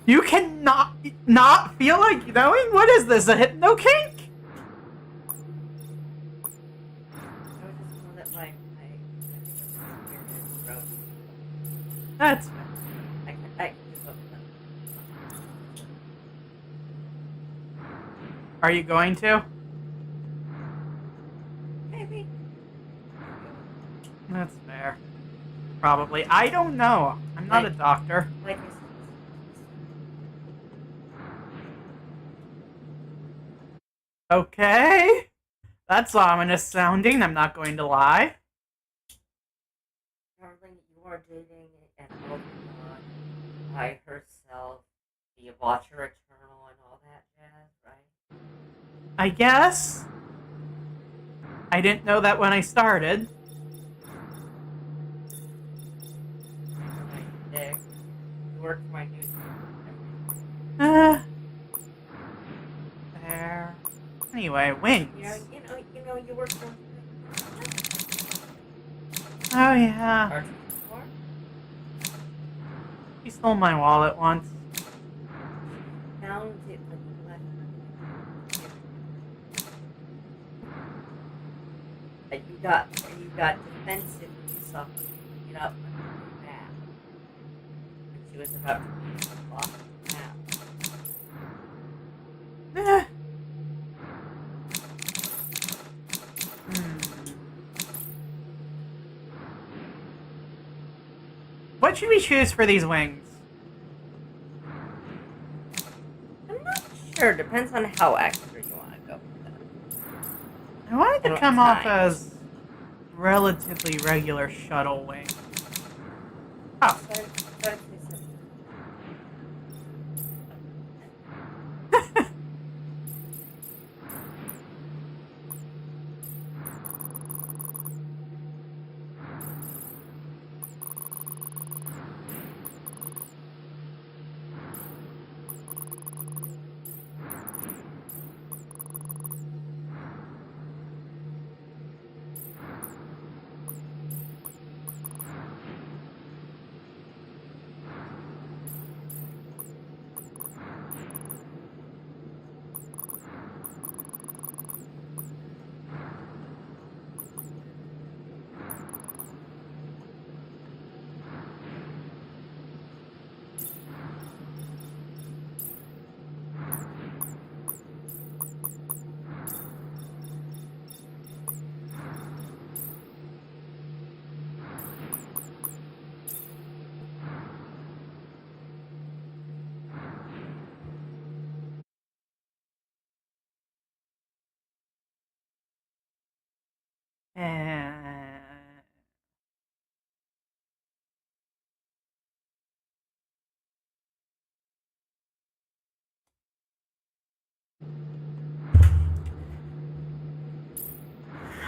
You cannot not feel like knowing? What is this, a hypno kink? That's fair. Are you going to? Maybe. That's fair. Probably. I don't know. I'm not a doctor. Like Okay. That's ominous sounding, I'm not going to lie. darling, you are dating an old woman by herself, the Watcher Eternal and all that jazz, right? I guess. I didn't know that when I started. My dick. You work for my news. There. Anyway, wings. You work for... Oh, yeah. He stole my wallet once. Found it like left. And you got defensive when you saw her pick it up under your back. And she was about to be off now. Eh. What should we choose for these wings? I'm not sure. Depends on how extra you want to go with them. I want it to And come what off kind. as relatively regular shuttle wings. Oh. So I'd say something. And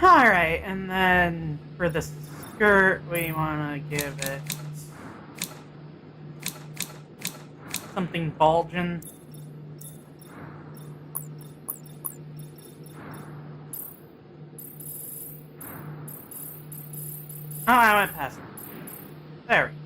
alright, and then for the skirt, we want to give it something bulging. Oh, I went past it. There we go.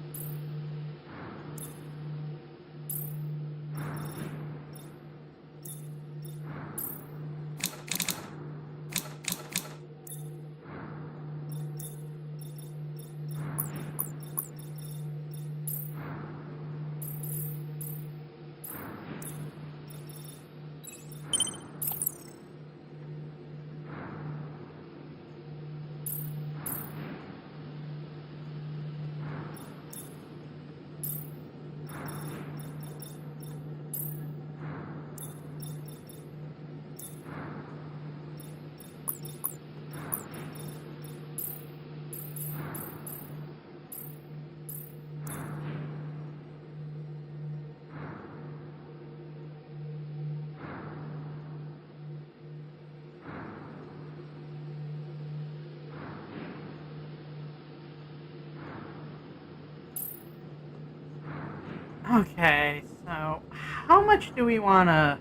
Okay, so how much do we want to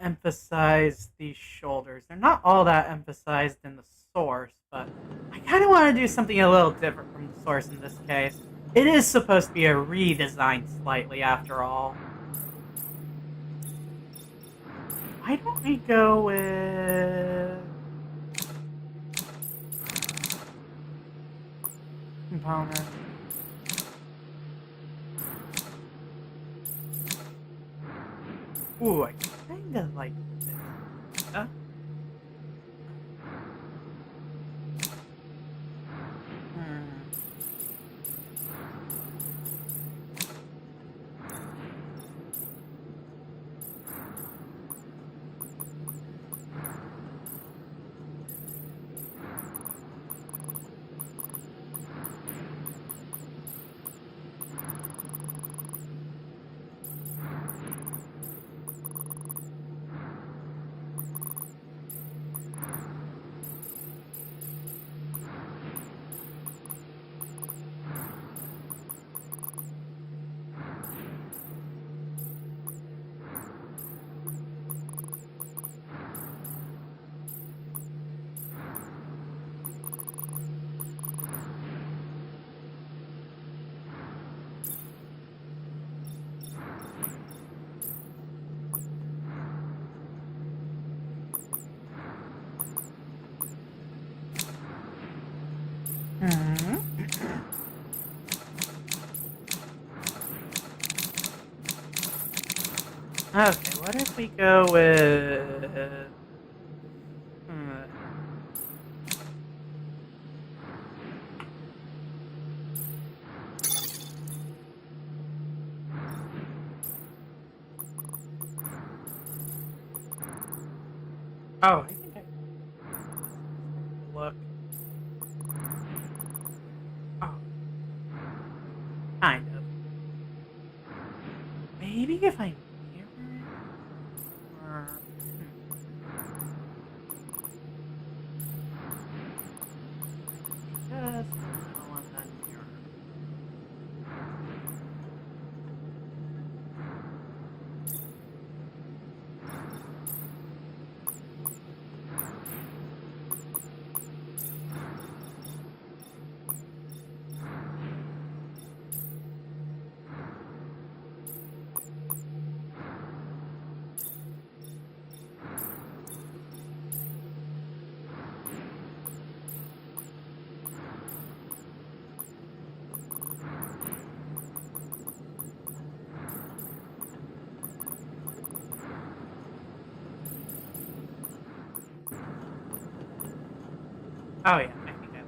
emphasize these shoulders? They're not all that emphasized in the source, but I kind of want to do something a little different from the source in this case. It is supposed to be a redesign slightly, after all. Why don't we go with component? Ooh, I kind of like this. Huh? Hmm. Okay, what if we go with... Hmm. Oh, I think I... Look. Oh, kind of. Maybe if I mirror it? Or... Just a little on that mirror. Oh yeah, I think I like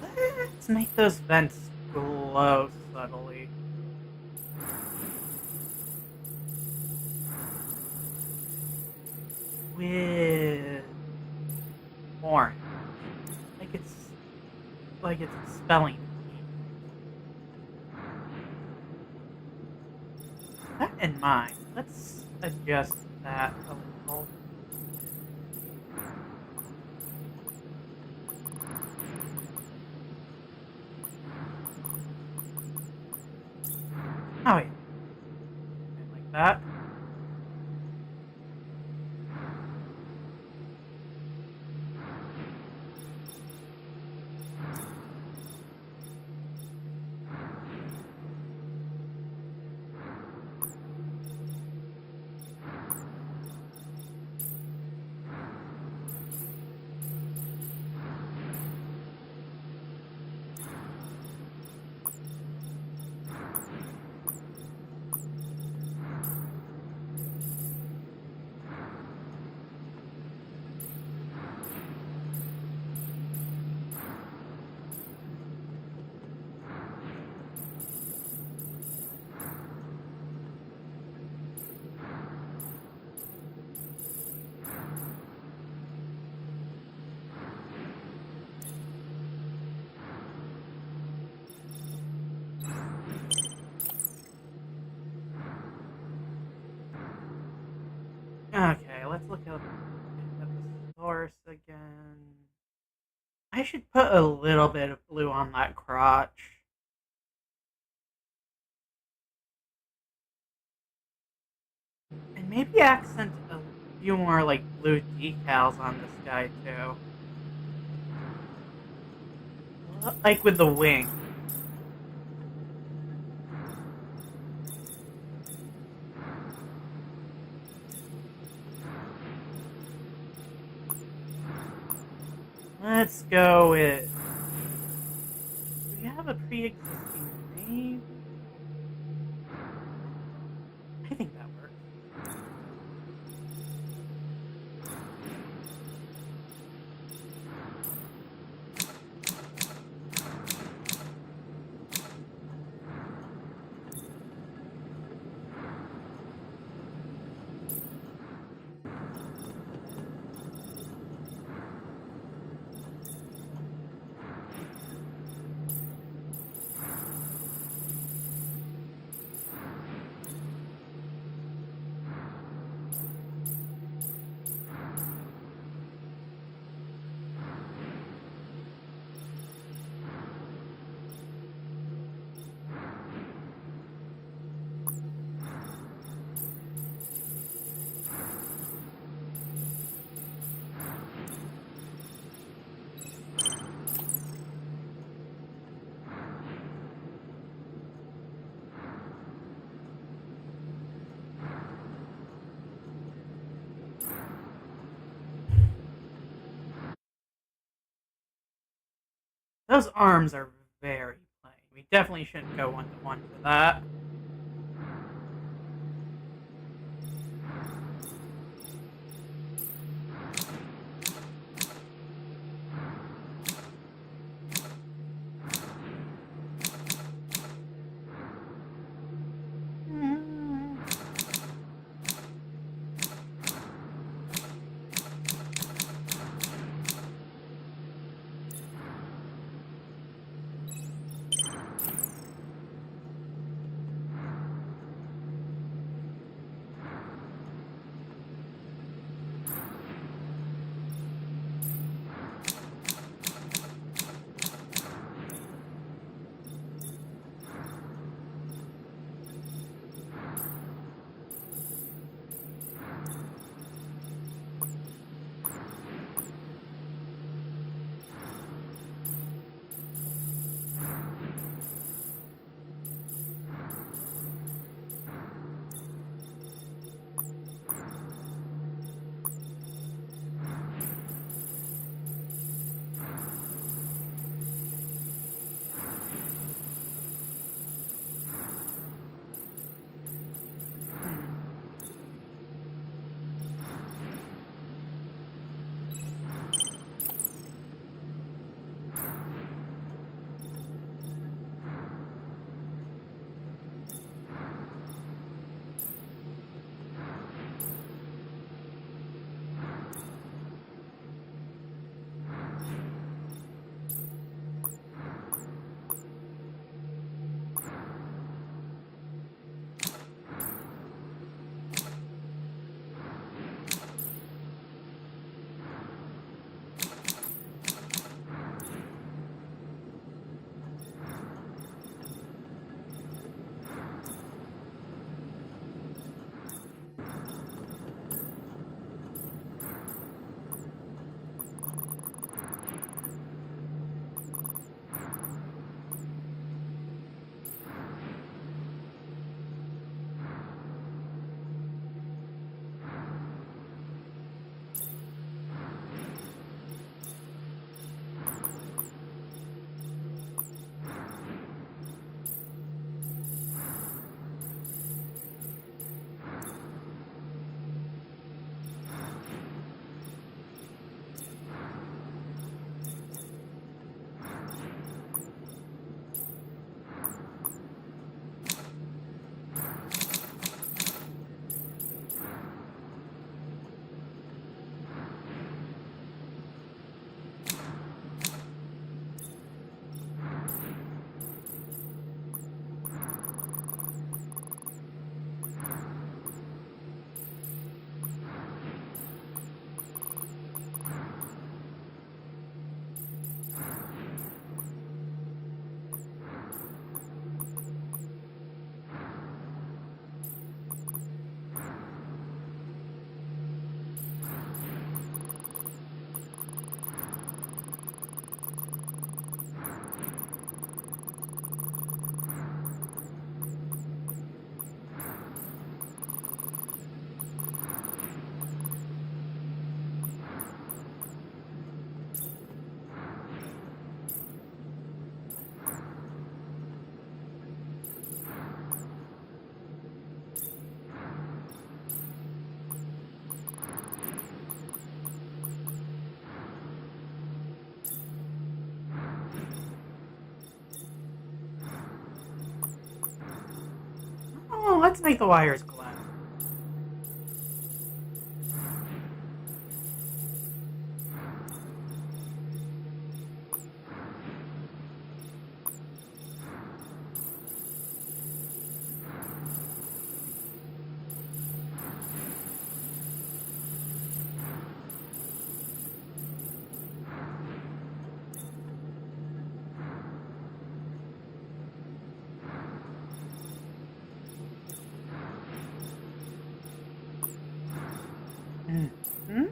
that. Let's make those vents glow subtly. With orange. Like it's a spelling. That in mind, let's adjust that a little. Oh yeah. Like that. Okay, let's look at the source again. I should put a little bit of blue on that crotch. And maybe accent a few more like blue decals on this guy too. Like with the wing. Let's go with... Do we have a pre-existing name? I think that works. Those arms are very plain. We definitely shouldn't go 1-to-1 for that. Oh, let's make the wires glide. Hmm?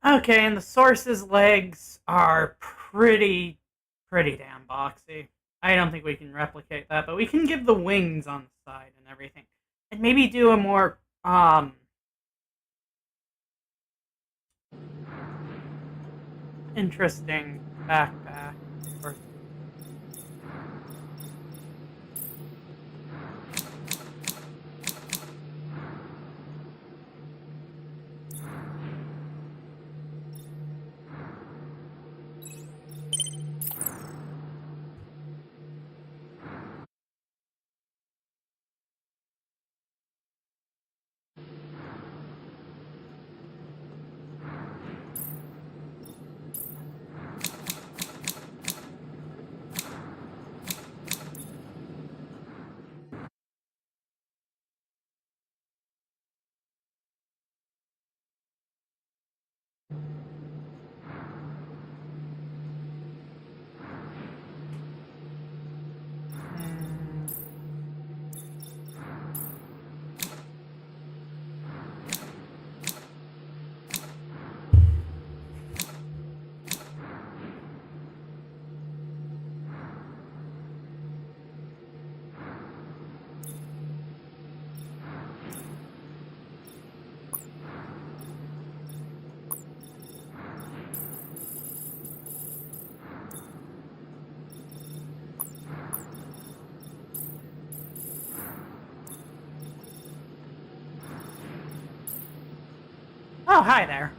Okay, and the source's legs are pretty damn boxy. I don't think we can replicate that, but we can give the wings on the side and everything. And maybe do a more, interesting backpack. Or oh, hi there.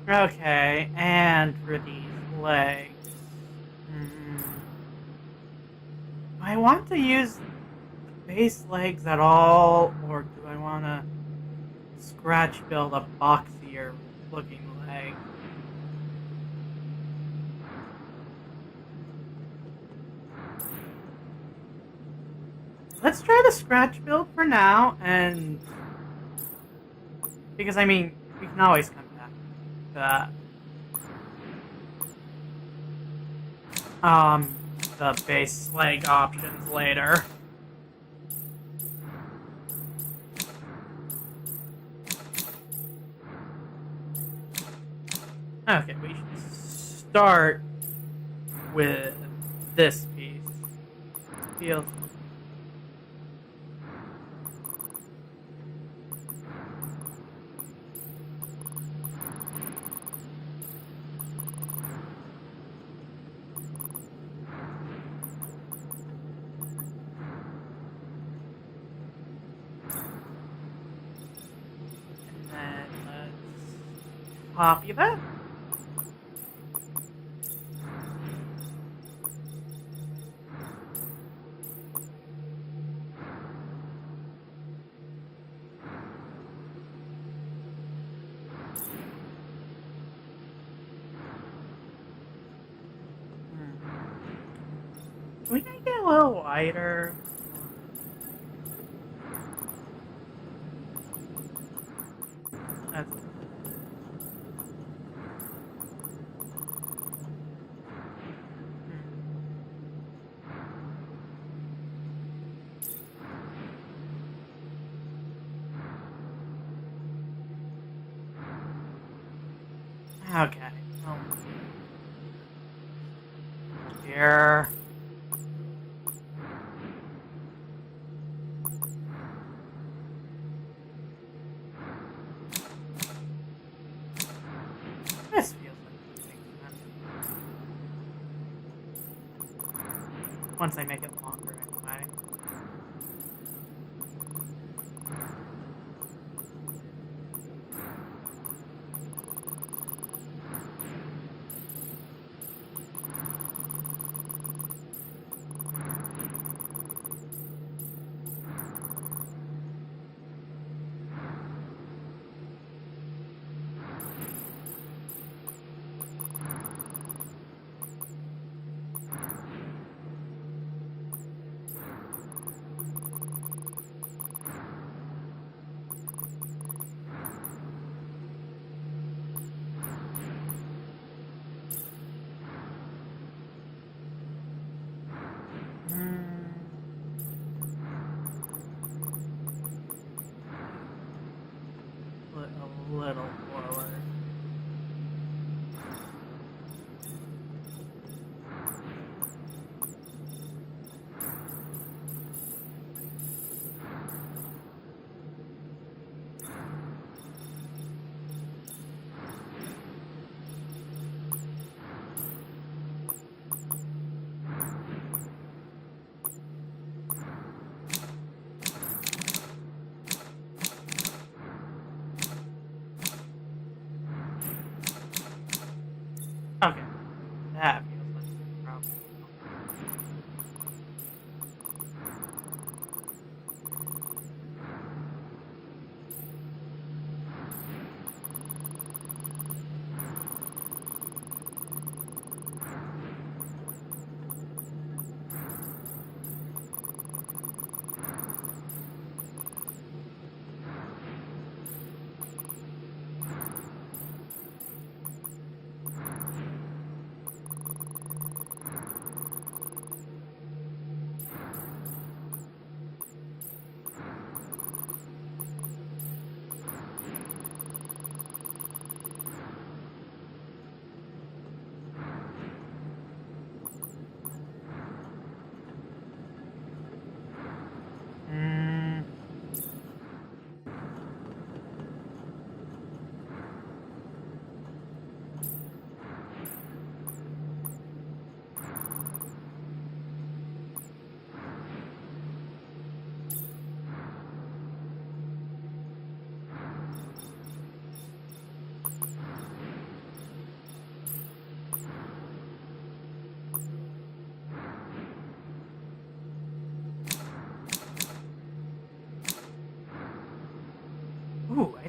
Okay, and for these legs. I want to use the base legs at all, or do I want to scratch build a boxier looking leg? Let's try the scratch build for now, and because I mean, we can always come back to that. The base leg options later. Okay, we should start with this piece. Feels. And then let's copy that. Can we make it a little wider? That's... Okay. Oh. Here. This feels like a big one. Once I make it longer, anyway.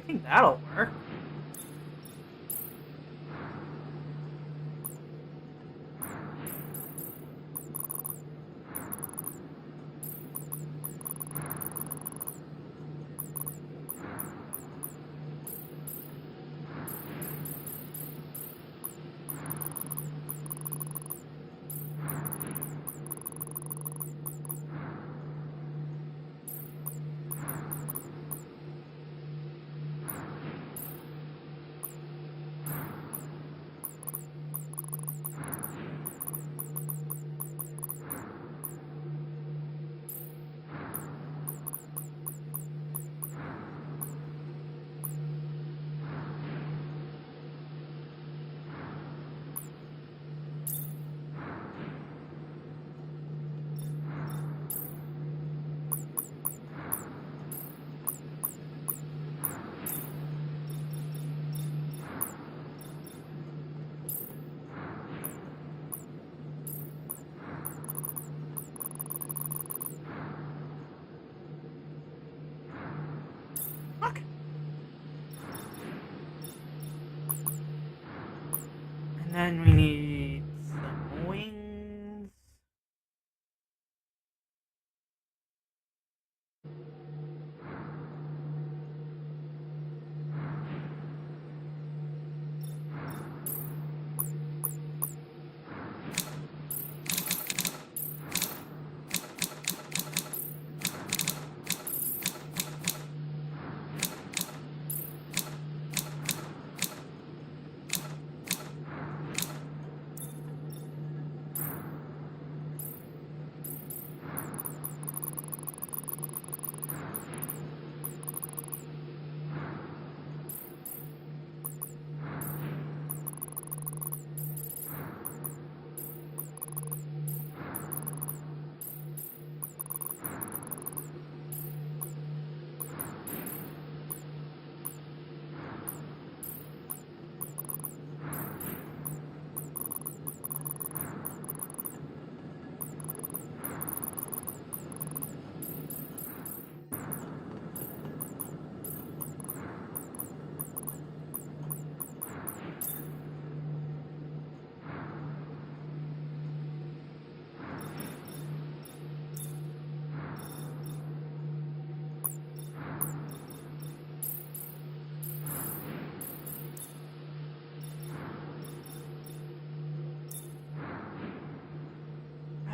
think that'll work. Fuck. And then we need some wings.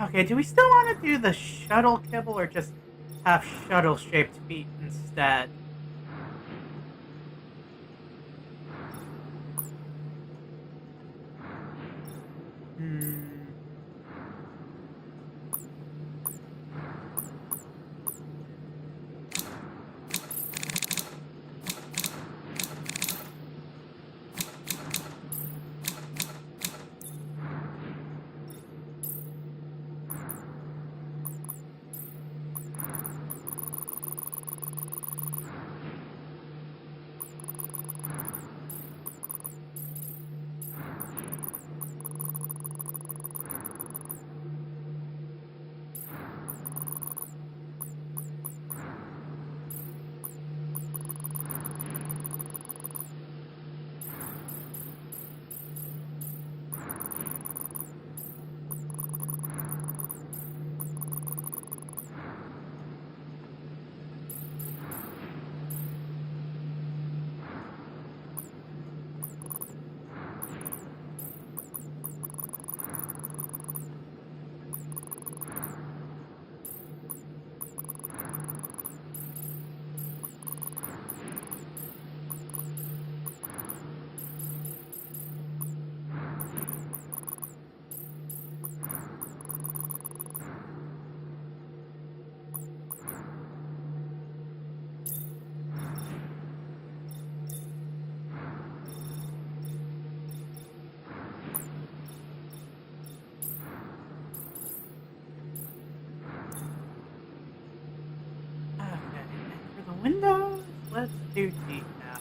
Okay, do we still want to do the shuttle kibble or just have shuttle-shaped feet instead? Hmm. Windows? Let's do teeth now.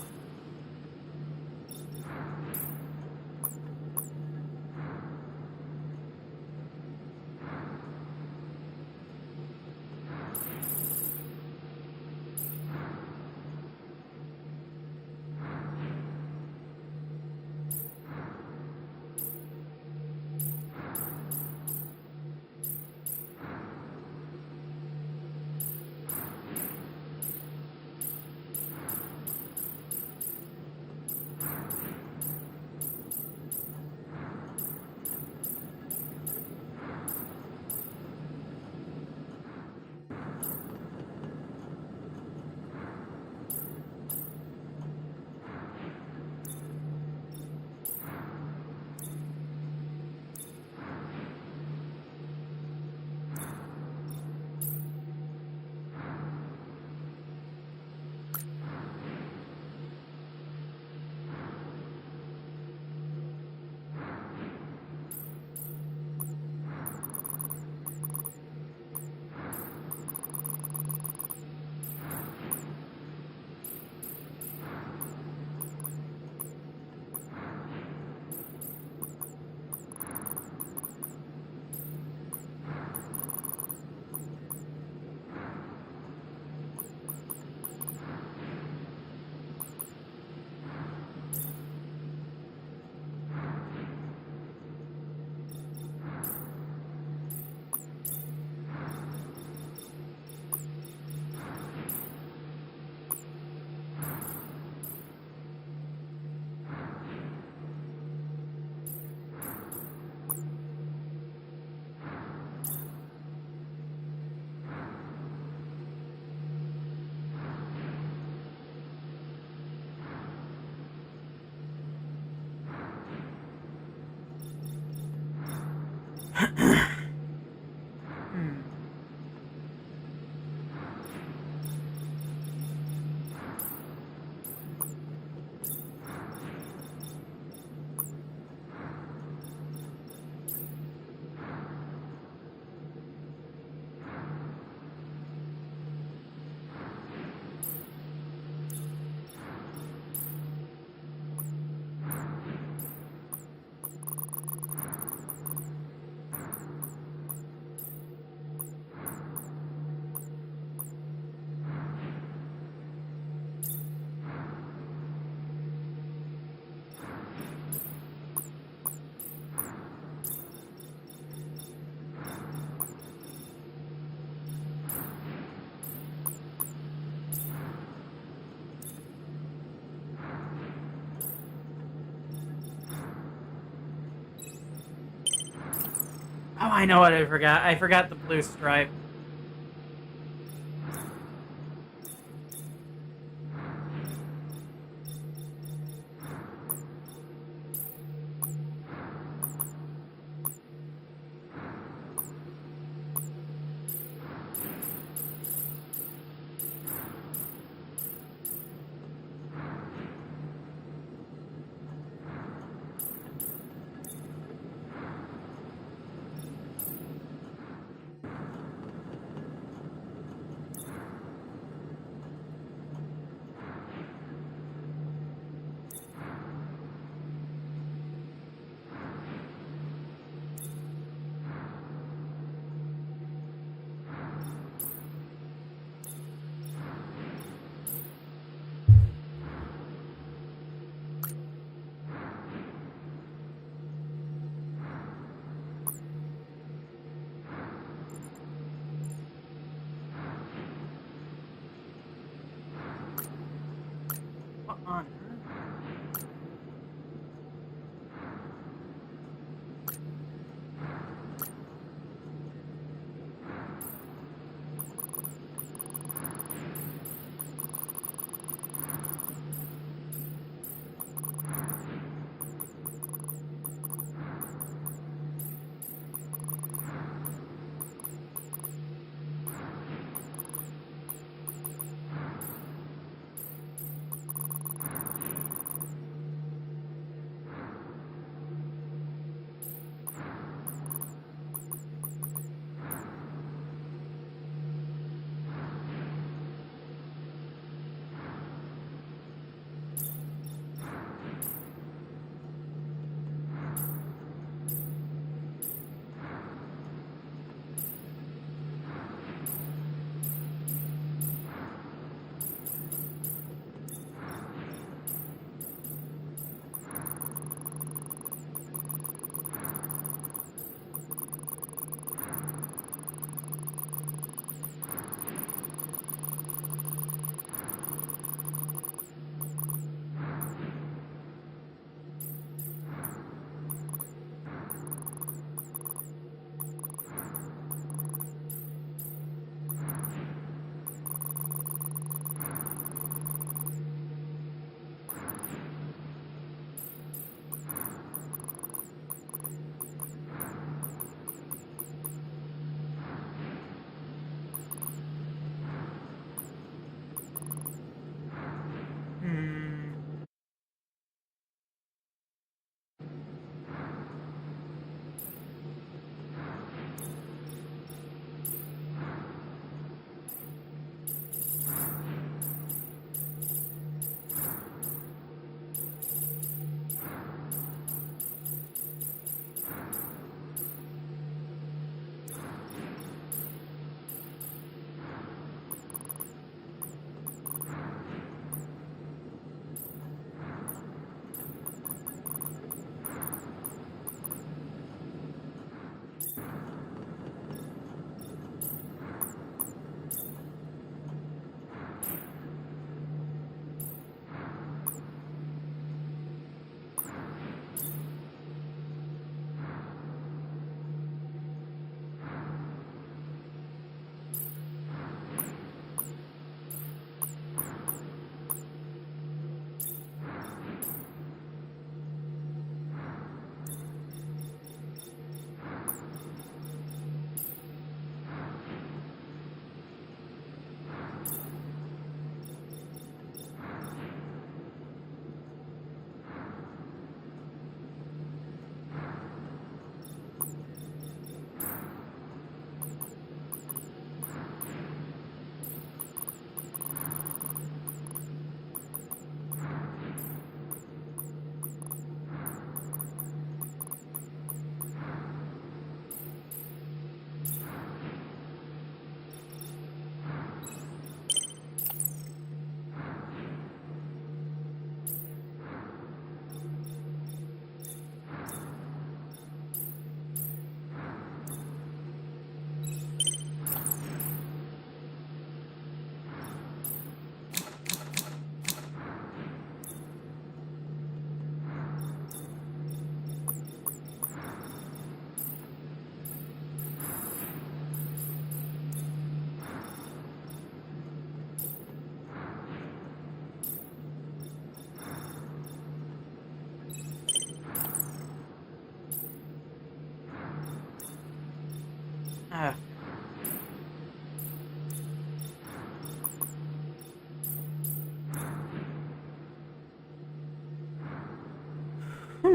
I know what I forgot. I forgot the blue stripe.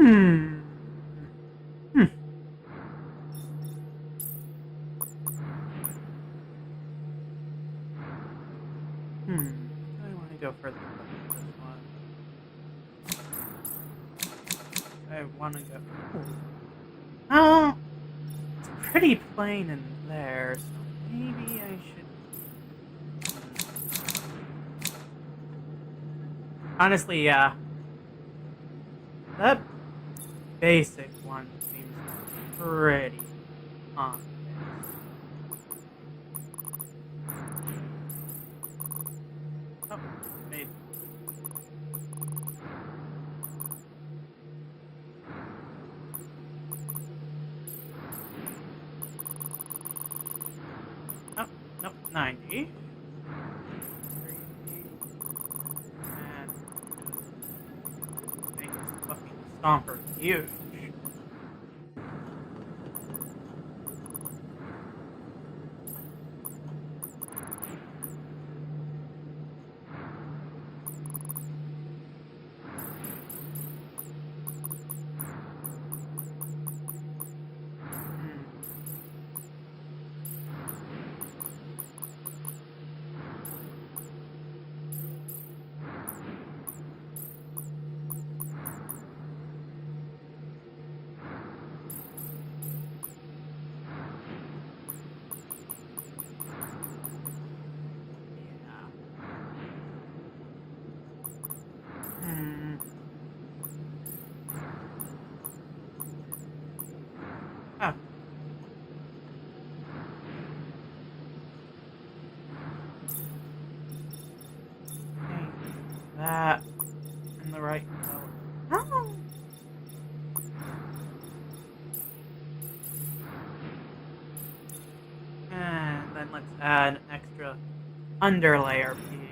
Hmm. Hmm. Hmm. Do I want to go further with this one? I want to go. Oh, it's pretty plain in there, so maybe I should. Honestly, yeah. That basic one seems pretty on Oh, made. Oh, nope, 90. And make this fucking stomper huge. Hmm. Oh. Okay. That in the right color. Oh. And then let's add an extra underlayer piece.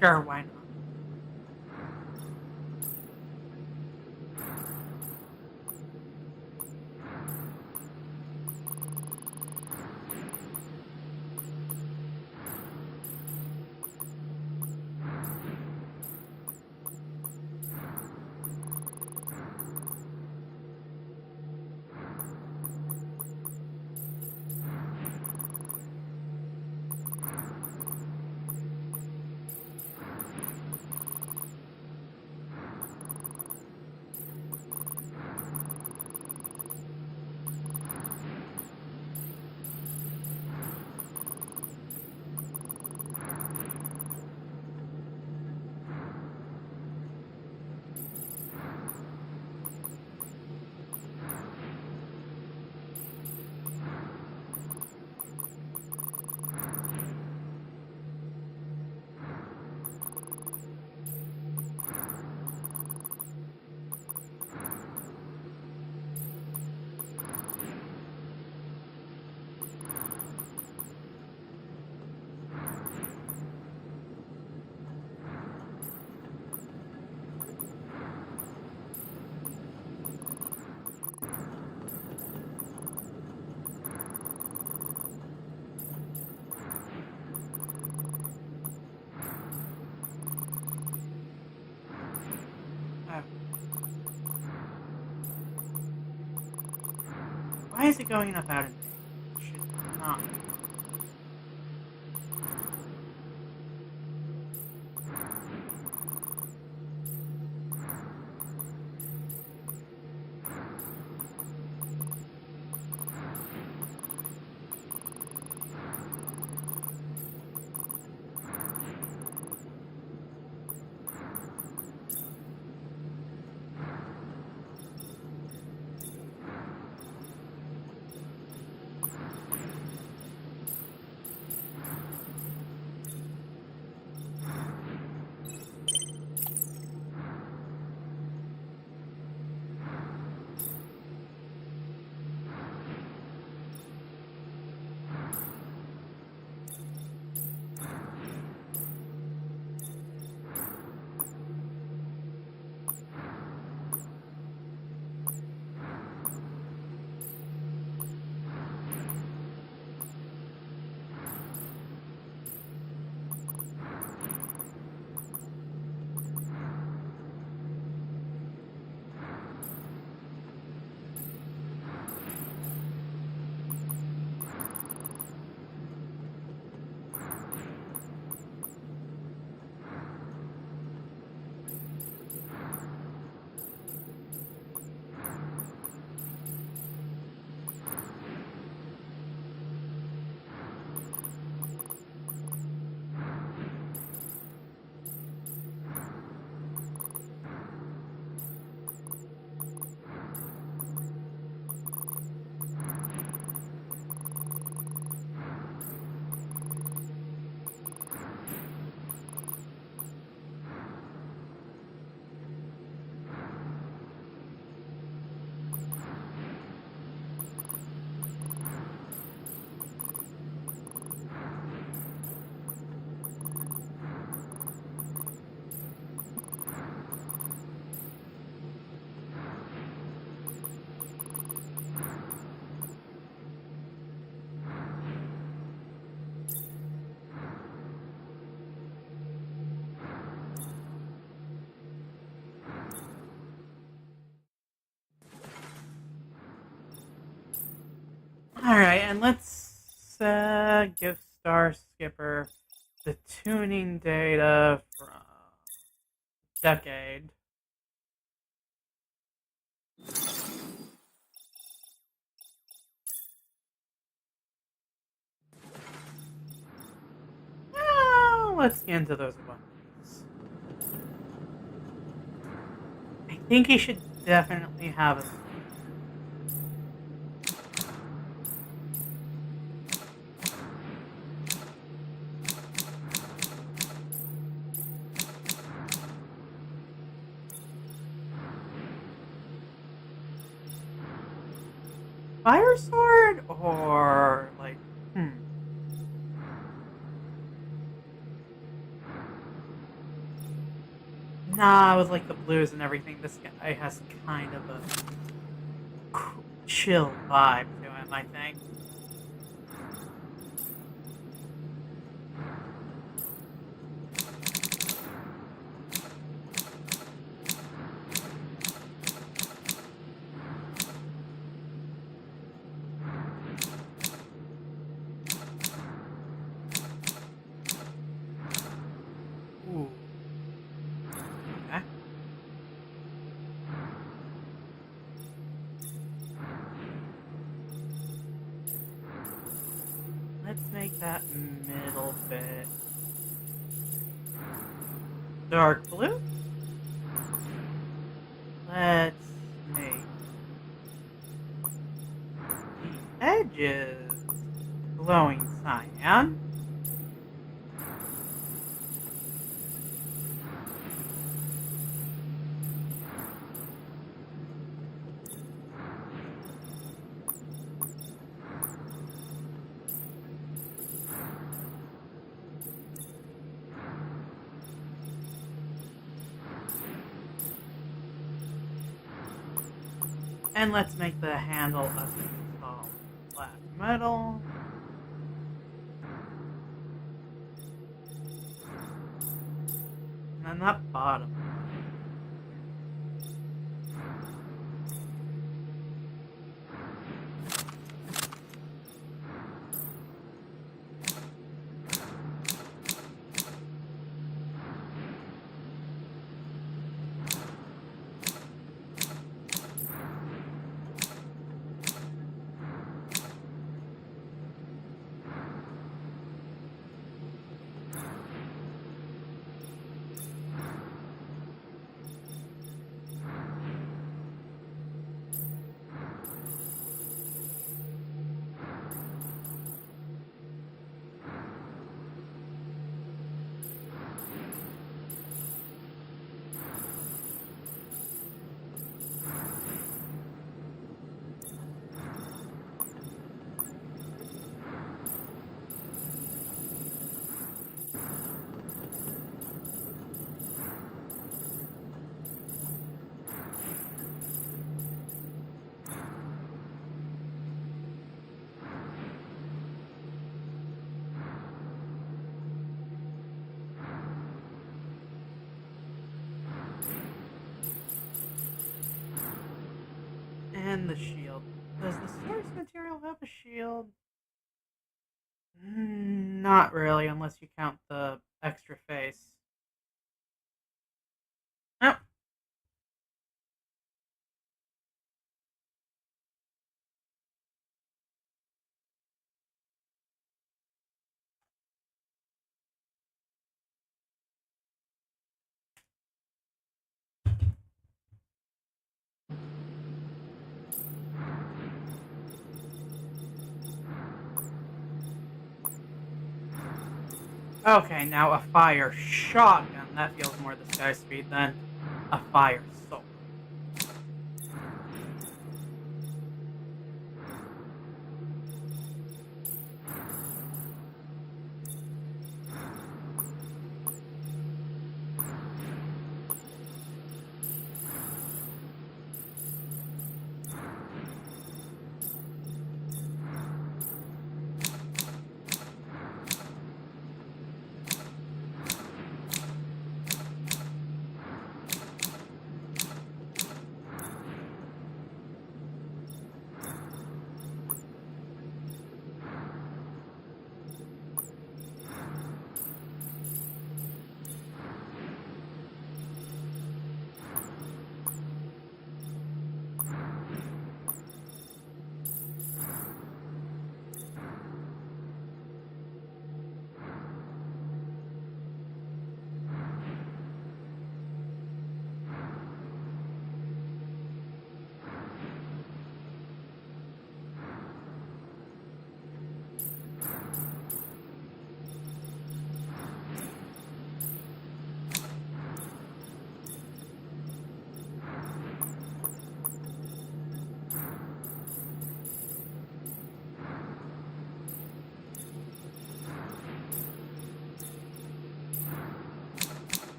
Sure, why not? Oh. Why is it going up out of date? It should not. Okay, and let's give Star Skipper the tuning data from Decade. Well, let's get into those abilities. I think he should definitely have a fire sword or like Nah, with like the blues and everything, this guy has kind of a chill vibe to him, I think. Ooh. Okay. Let's make that middle bit dark blue. Let's make the edges glowing cyan. And let's make the handle of the tall black metal. And then that bottom. And the shield. Does the source material have a shield? Not really, unless you count the extra face. Oh. Okay, now a fire shotgun. That feels more the sky speed than a fire sword.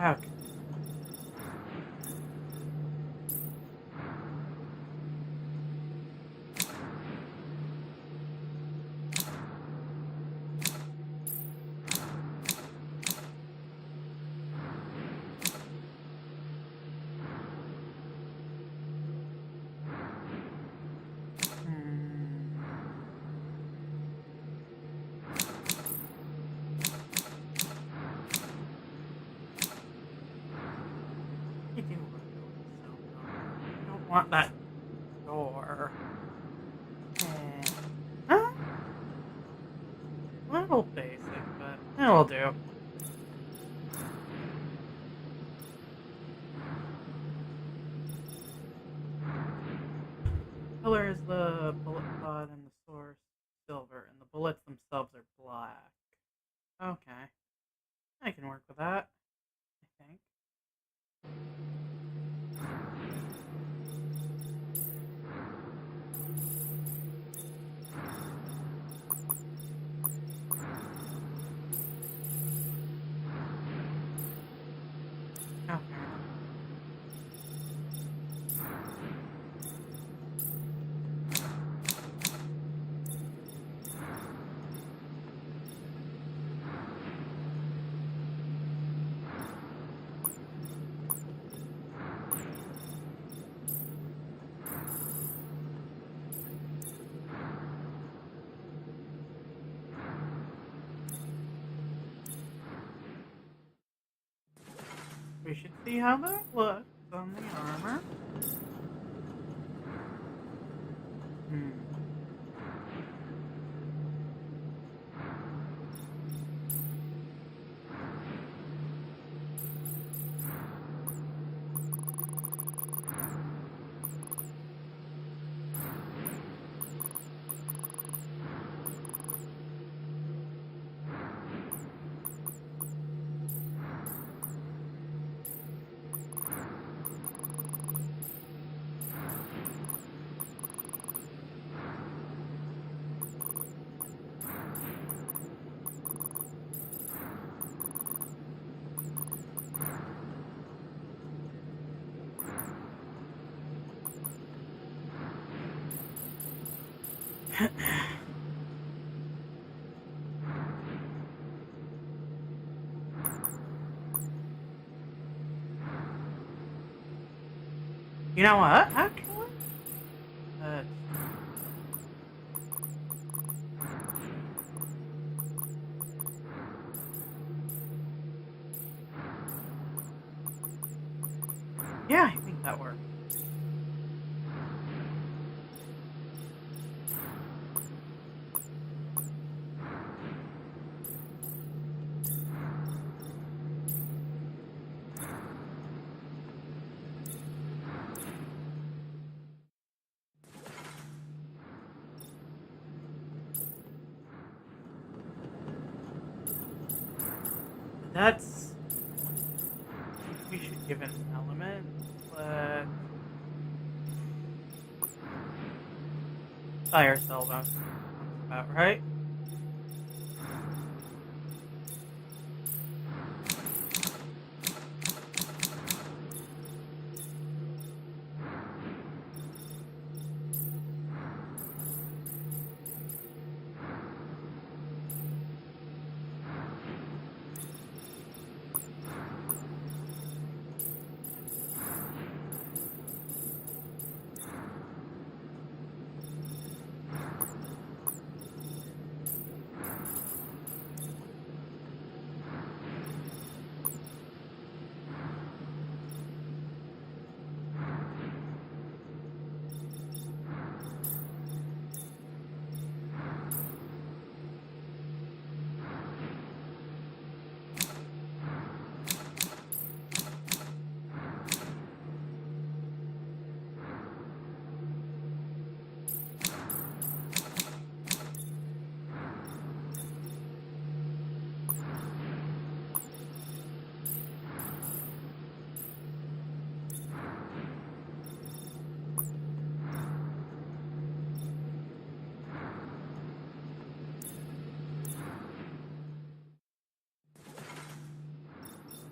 Okay. I do want to go with the cell phone. I don't want that door. And, a little basic, but it'll do. Color is the bullet pod and the source silver, and the bullets themselves are black. Okay. I can work with that, I think. Oh, fair enough. We should see how that looks on the armor. You know what, actually? Yeah, I think that works. That's... we should give it an element, but... fire cell sounds about right.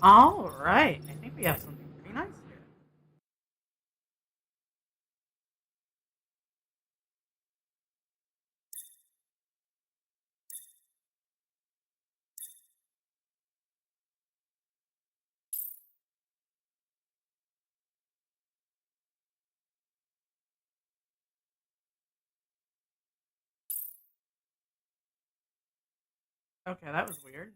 All right, I think we have something pretty nice here. Okay, that was weird.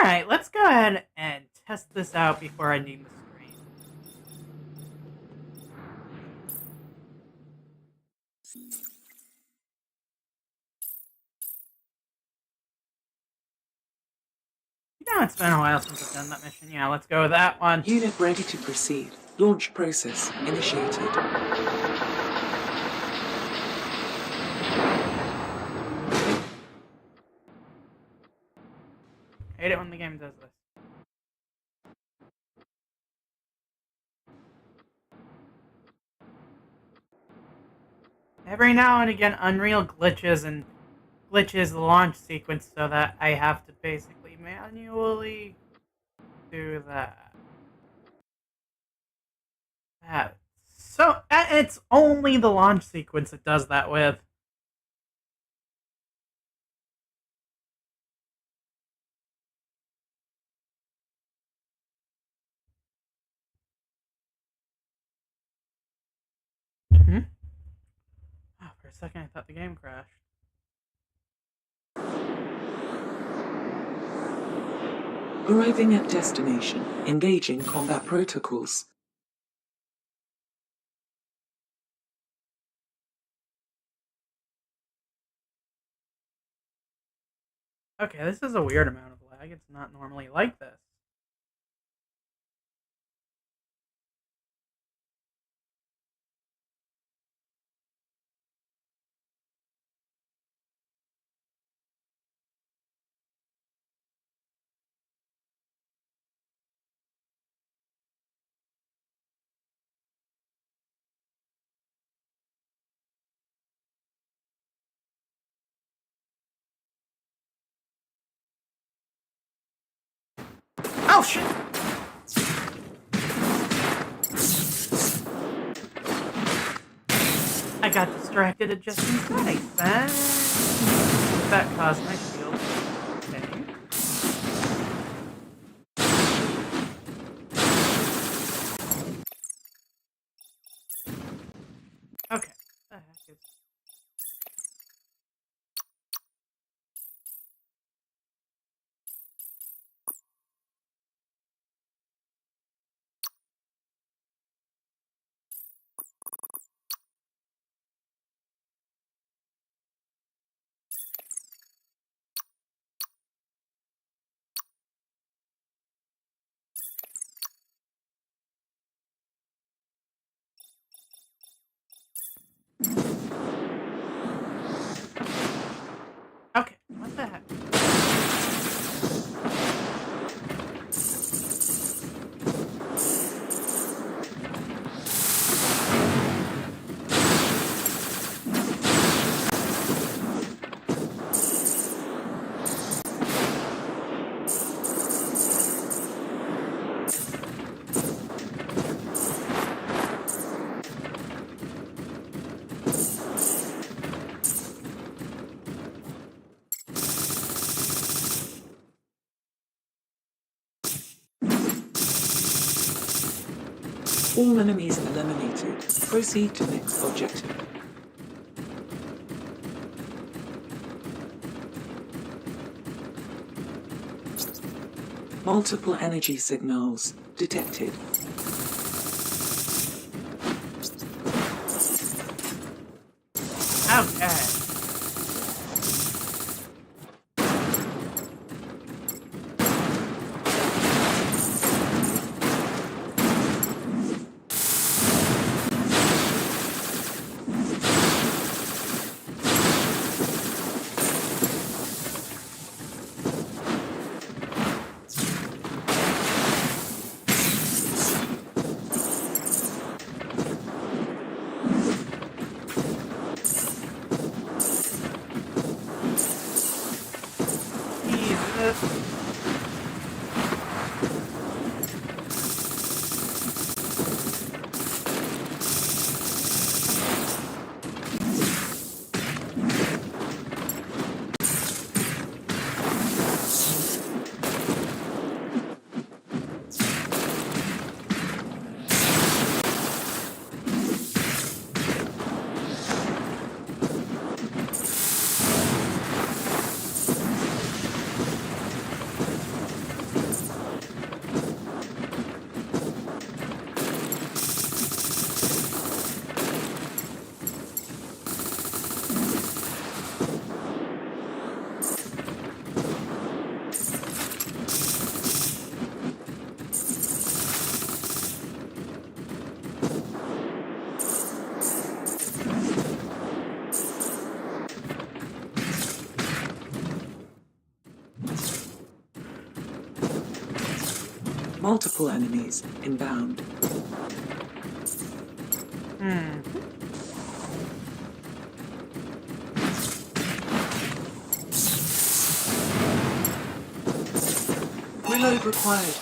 Alright, let's go ahead and test this out before ending the stream. You know, it's been a while since I've done that mission. Yeah, let's go with that one. Unit ready to proceed. Launch process initiated. I hate it when the game does this. Every now and again, Unreal glitches the launch sequence so that I have to basically manually do that. So, it's only the launch sequence it does that with. Oh, for a second I thought the game crashed. Arriving at destination. Engaging combat protocols. Okay, this is a weird amount of lag. It's not normally like this. Oh shit! I got distracted at just in time. That caused my shield. Okay. The heck is... Okay, what the heck? All enemies eliminated. Proceed to next objective. Multiple energy signals detected. Okay. Multiple enemies inbound. Reload required.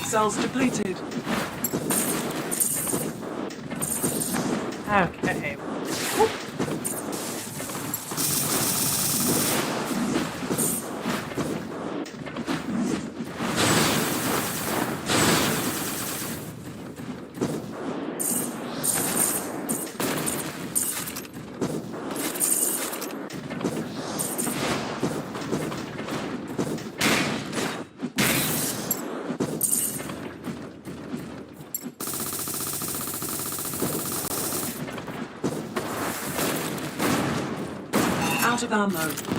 Cells depleted. Okay. Out of ammo.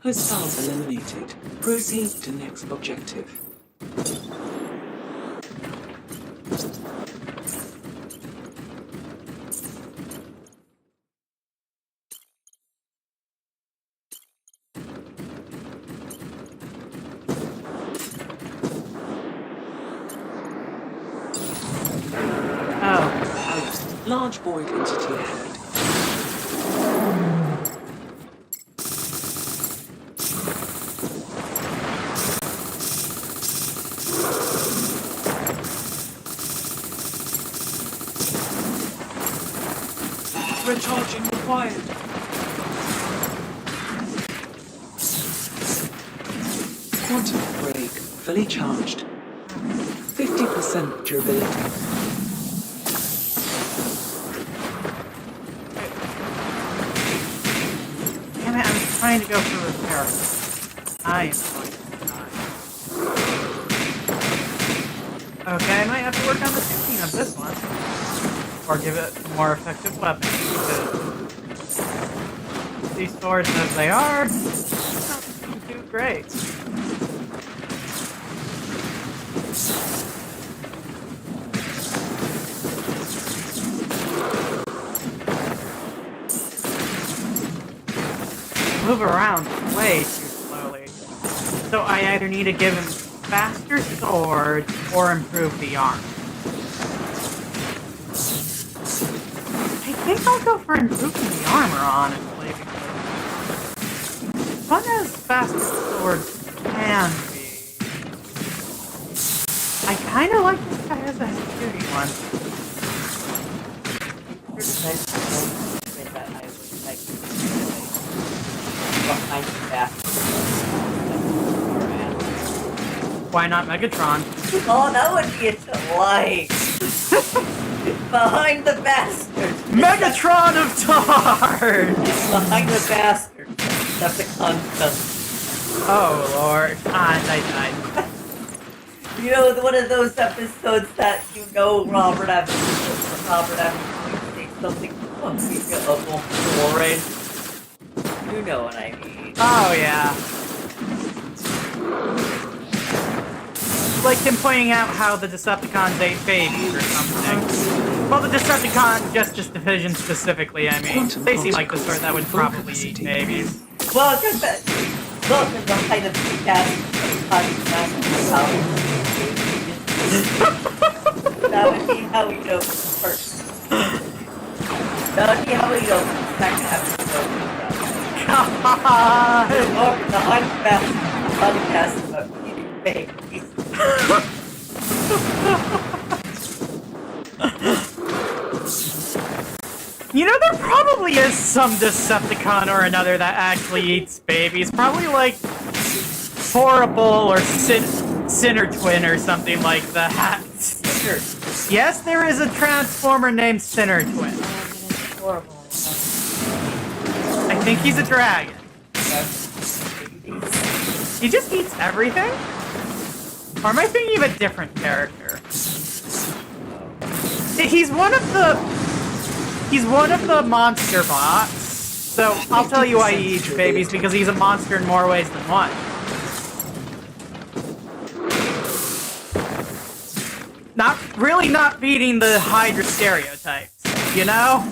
Hostiles eliminated. Proceed to next objective. Oh. Large void entity ahead. Recharging required. Quantum break fully charged. 50% durability. Damn it, I'm trying to go for repair. I am going to die. Okay, I might have to work on the tuning of this one. Or give it more effective weapons. Because these swords as they are, not too great. Move around way too slowly. So I either need to give him faster swords or improve the arm. I think I'll go for improving the armor, honestly, because fun as faster swords can be. I kind of like this guy as a heavy-duty one. Why not Megatron? Oh, that would be a delight. Behind the bastard. Megatron of Tard! Behind the bastard. That's a concept. Oh lord. I died. You know, one of those episodes that Robert Evans say something completely foreign. You know what I mean. Oh yeah. Like him pointing out how the Decepticons ate babies or something. Well, the Decepticon Justice Division specifically, I mean. They seem like the sort that would probably eat babies. Well, just look at the height of the cat. That would be how we go first. That would be how we go second episode. God! Or the unbest podcast about eating babies. You know, there probably is some Decepticon or another that actually eats babies. Probably like Horrible or Sinner Twin or something like that. Sure. Yes, there is a Transformer named Sinner Twin. Horrible. I think he's a dragon. He just eats everything? Or am I thinking of a different character? He's one of the monster bots. So I'll tell you why he eats babies, because he's a monster in more ways than one. Not beating the Hydra stereotypes, you know?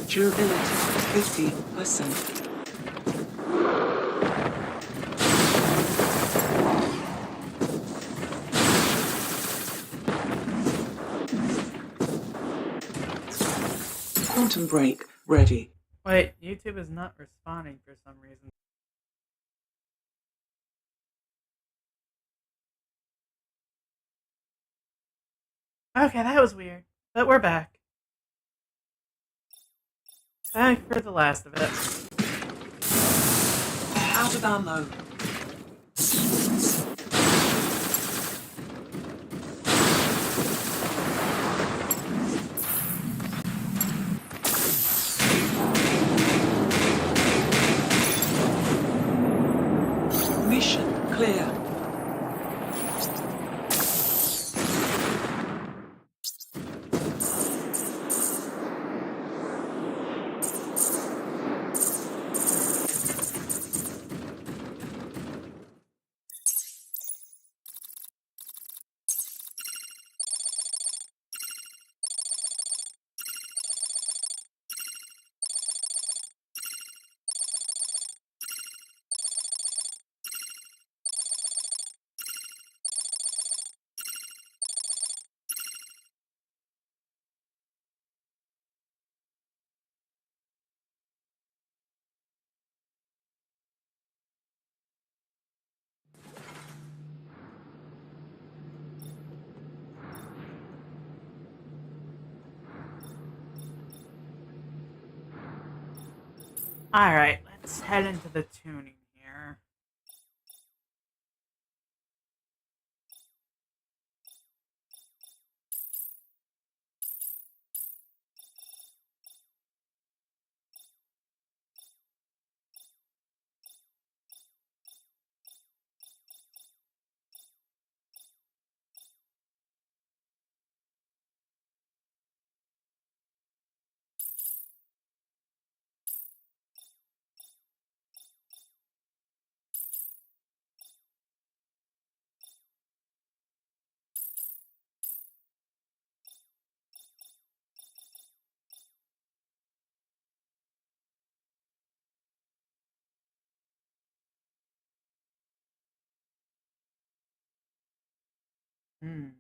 Durability 50%. Quantum break ready. Wait, YouTube is not responding for some reason. Okay, that was weird. But we're back. Back for the last of it. Out of ammo. Mission clear. Alright, let's head into the tuning here. Hmm.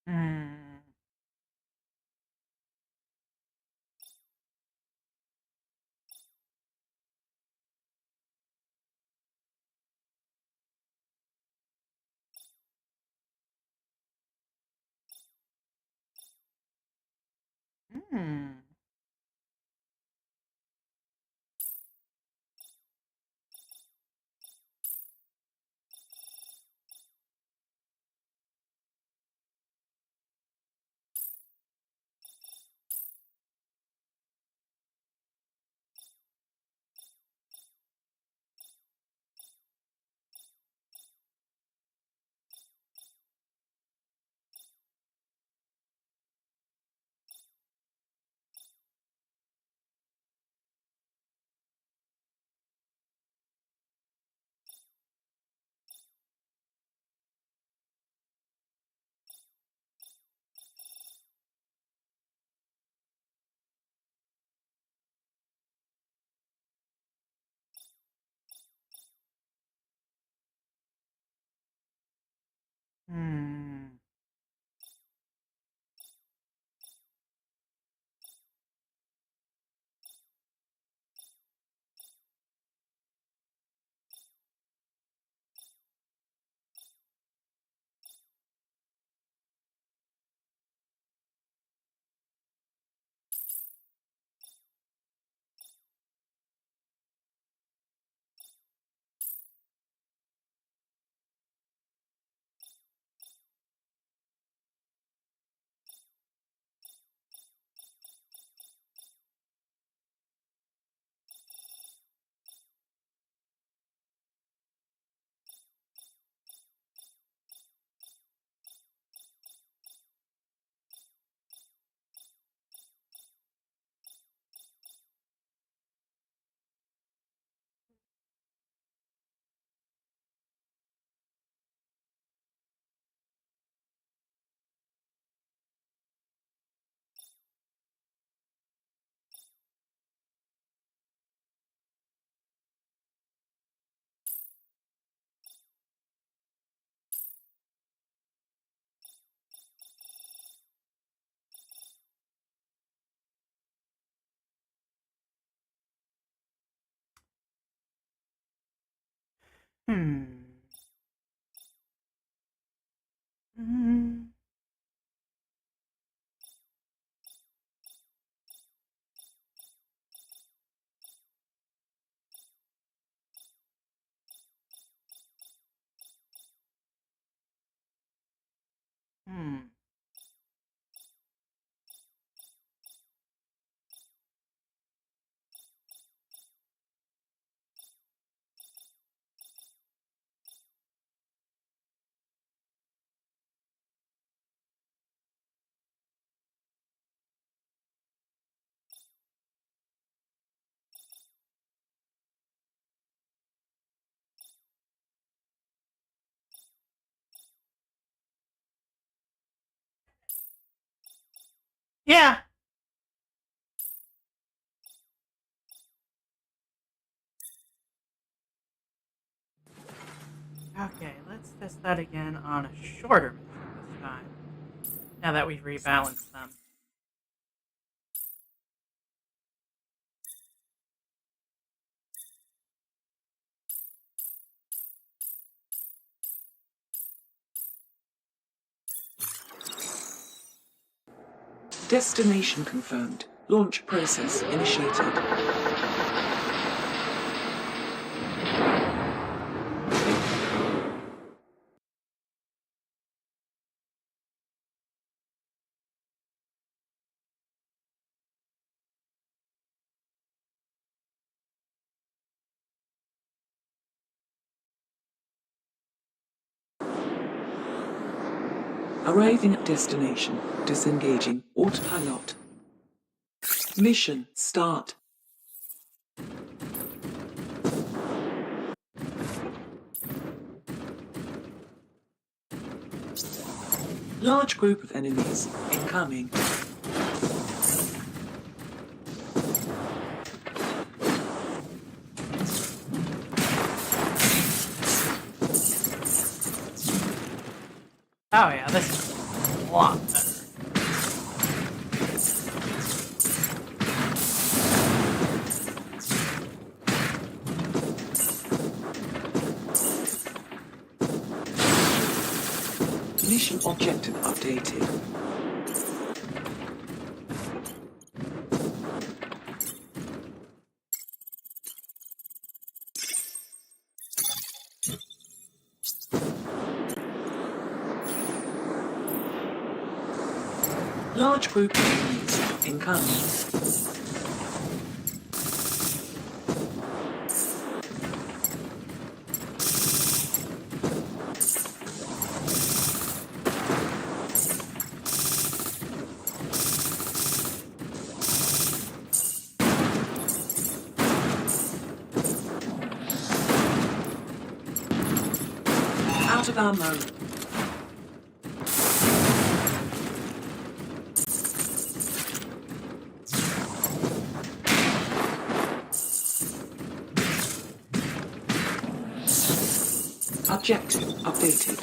Hmm. Hmm. Hmm. Hmm. Mm. Hmm. Yeah. Okay, let's test that again on a shorter mission this time. Now that we've rebalanced them. Destination confirmed. Launch process initiated. Arriving at destination. Disengaging autopilot. Mission start. Large group of enemies incoming. Oh yeah, this is a lot better. Mission objective updated. Large group of enemies incoming. Out of ammo. Objective updated.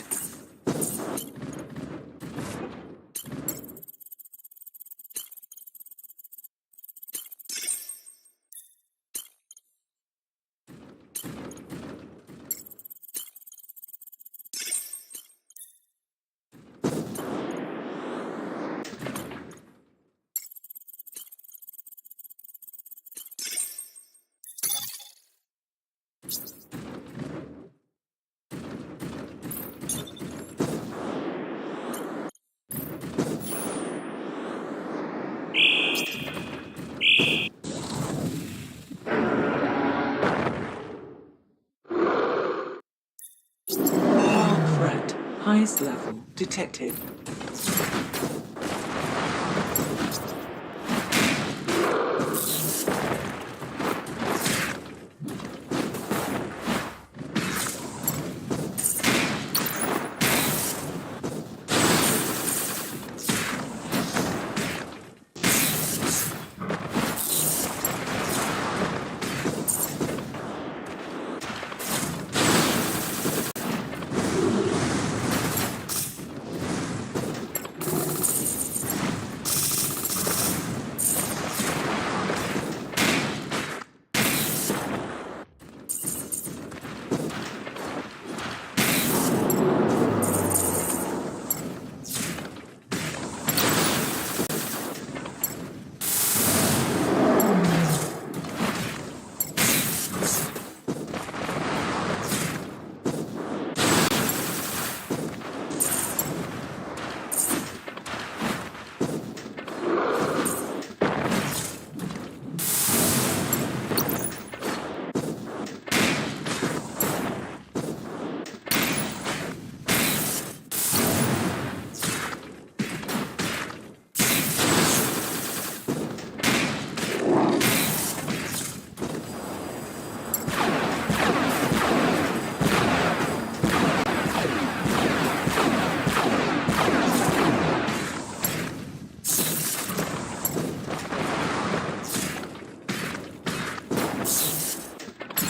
Threat. Highest level detected.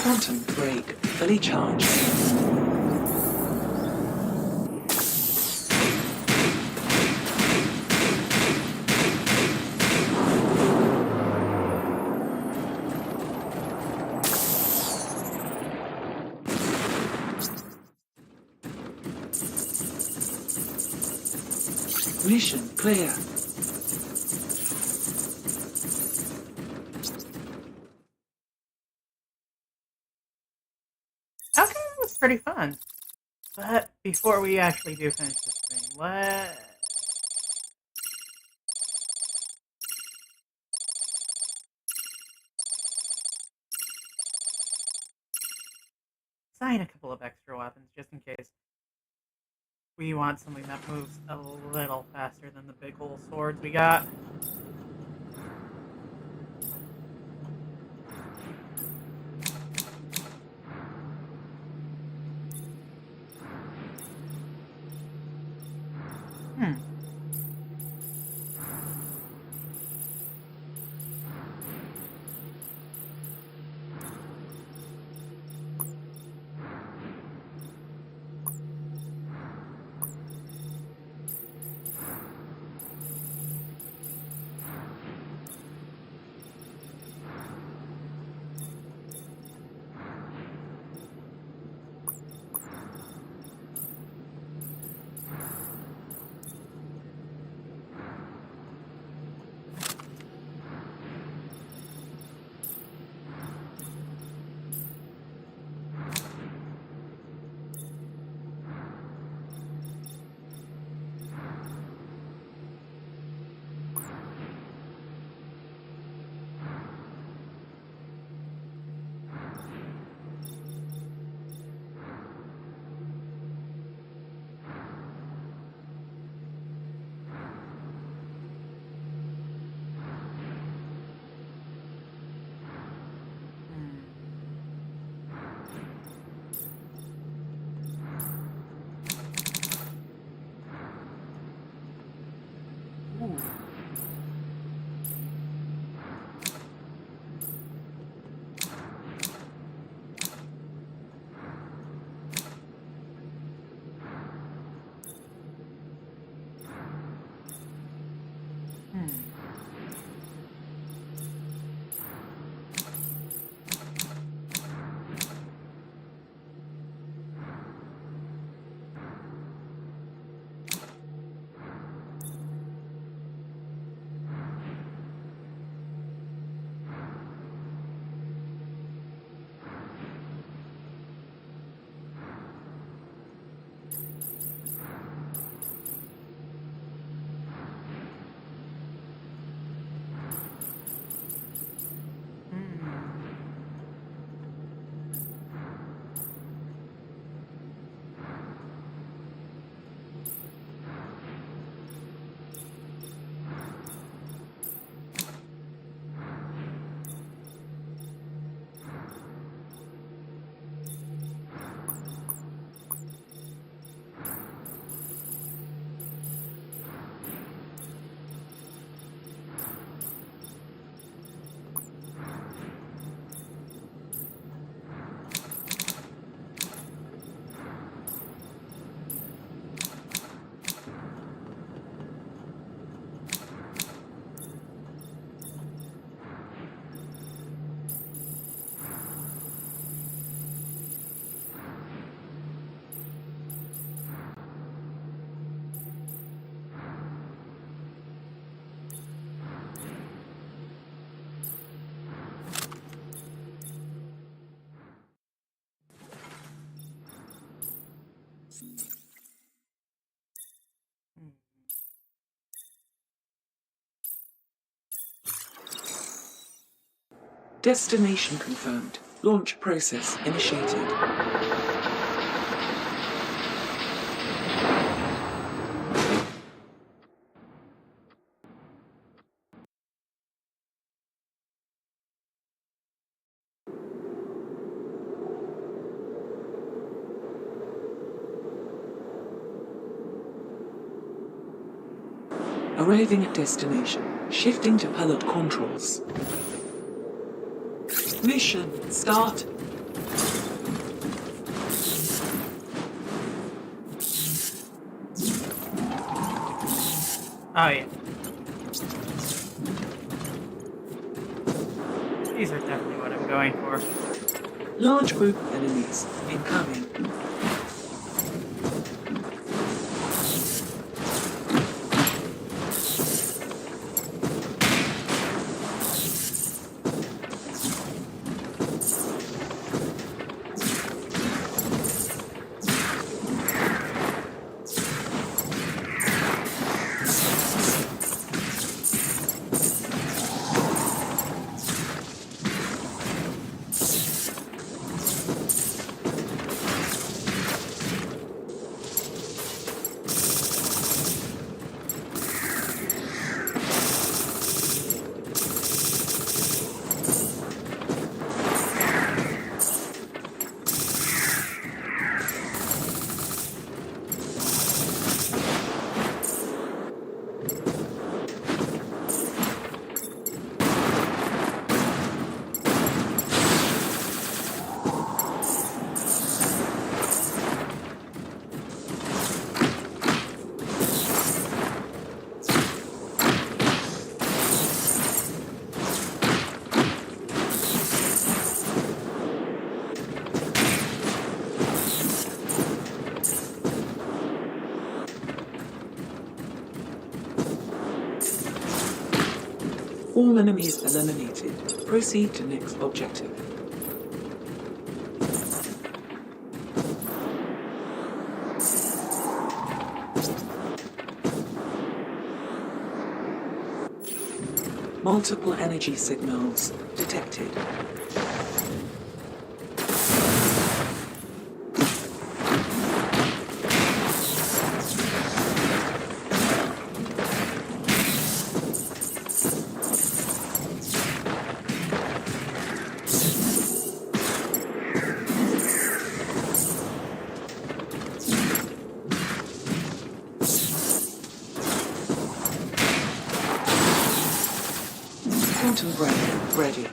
Quantum break fully charged. Mission clear. Okay, that was pretty fun. But before we actually do finish this thing, let's assign a couple of extra weapons just in case we want something that moves a little faster than the big old swords we got. Destination confirmed. Launch process initiated. Arriving at destination. Shifting to pilot controls. Mission start. Oh yeah. These are definitely what I'm going for. Large group of enemies incoming. All enemies eliminated. Proceed to next objective. Multiple energy signals detected. Quantum break ready.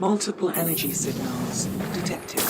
Multiple energy signals detected.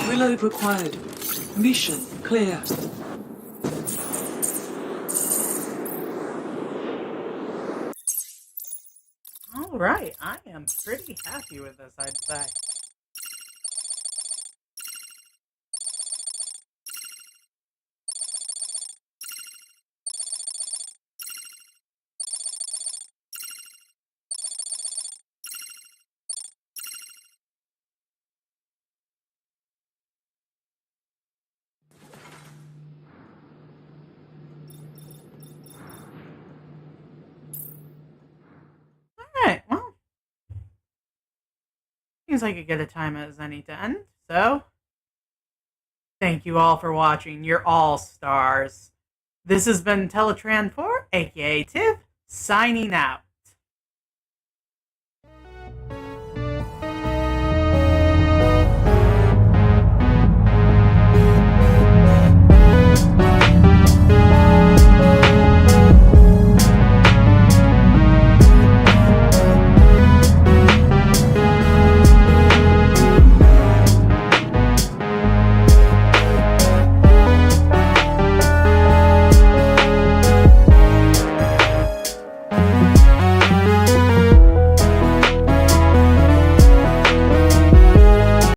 Reload required. Mission clear. All right, I am pretty happy with this, I'd say. seems like a good a time as any to end. So, thank you all for watching. You're all stars. This has been Teletran 4, aka Tiv, signing out.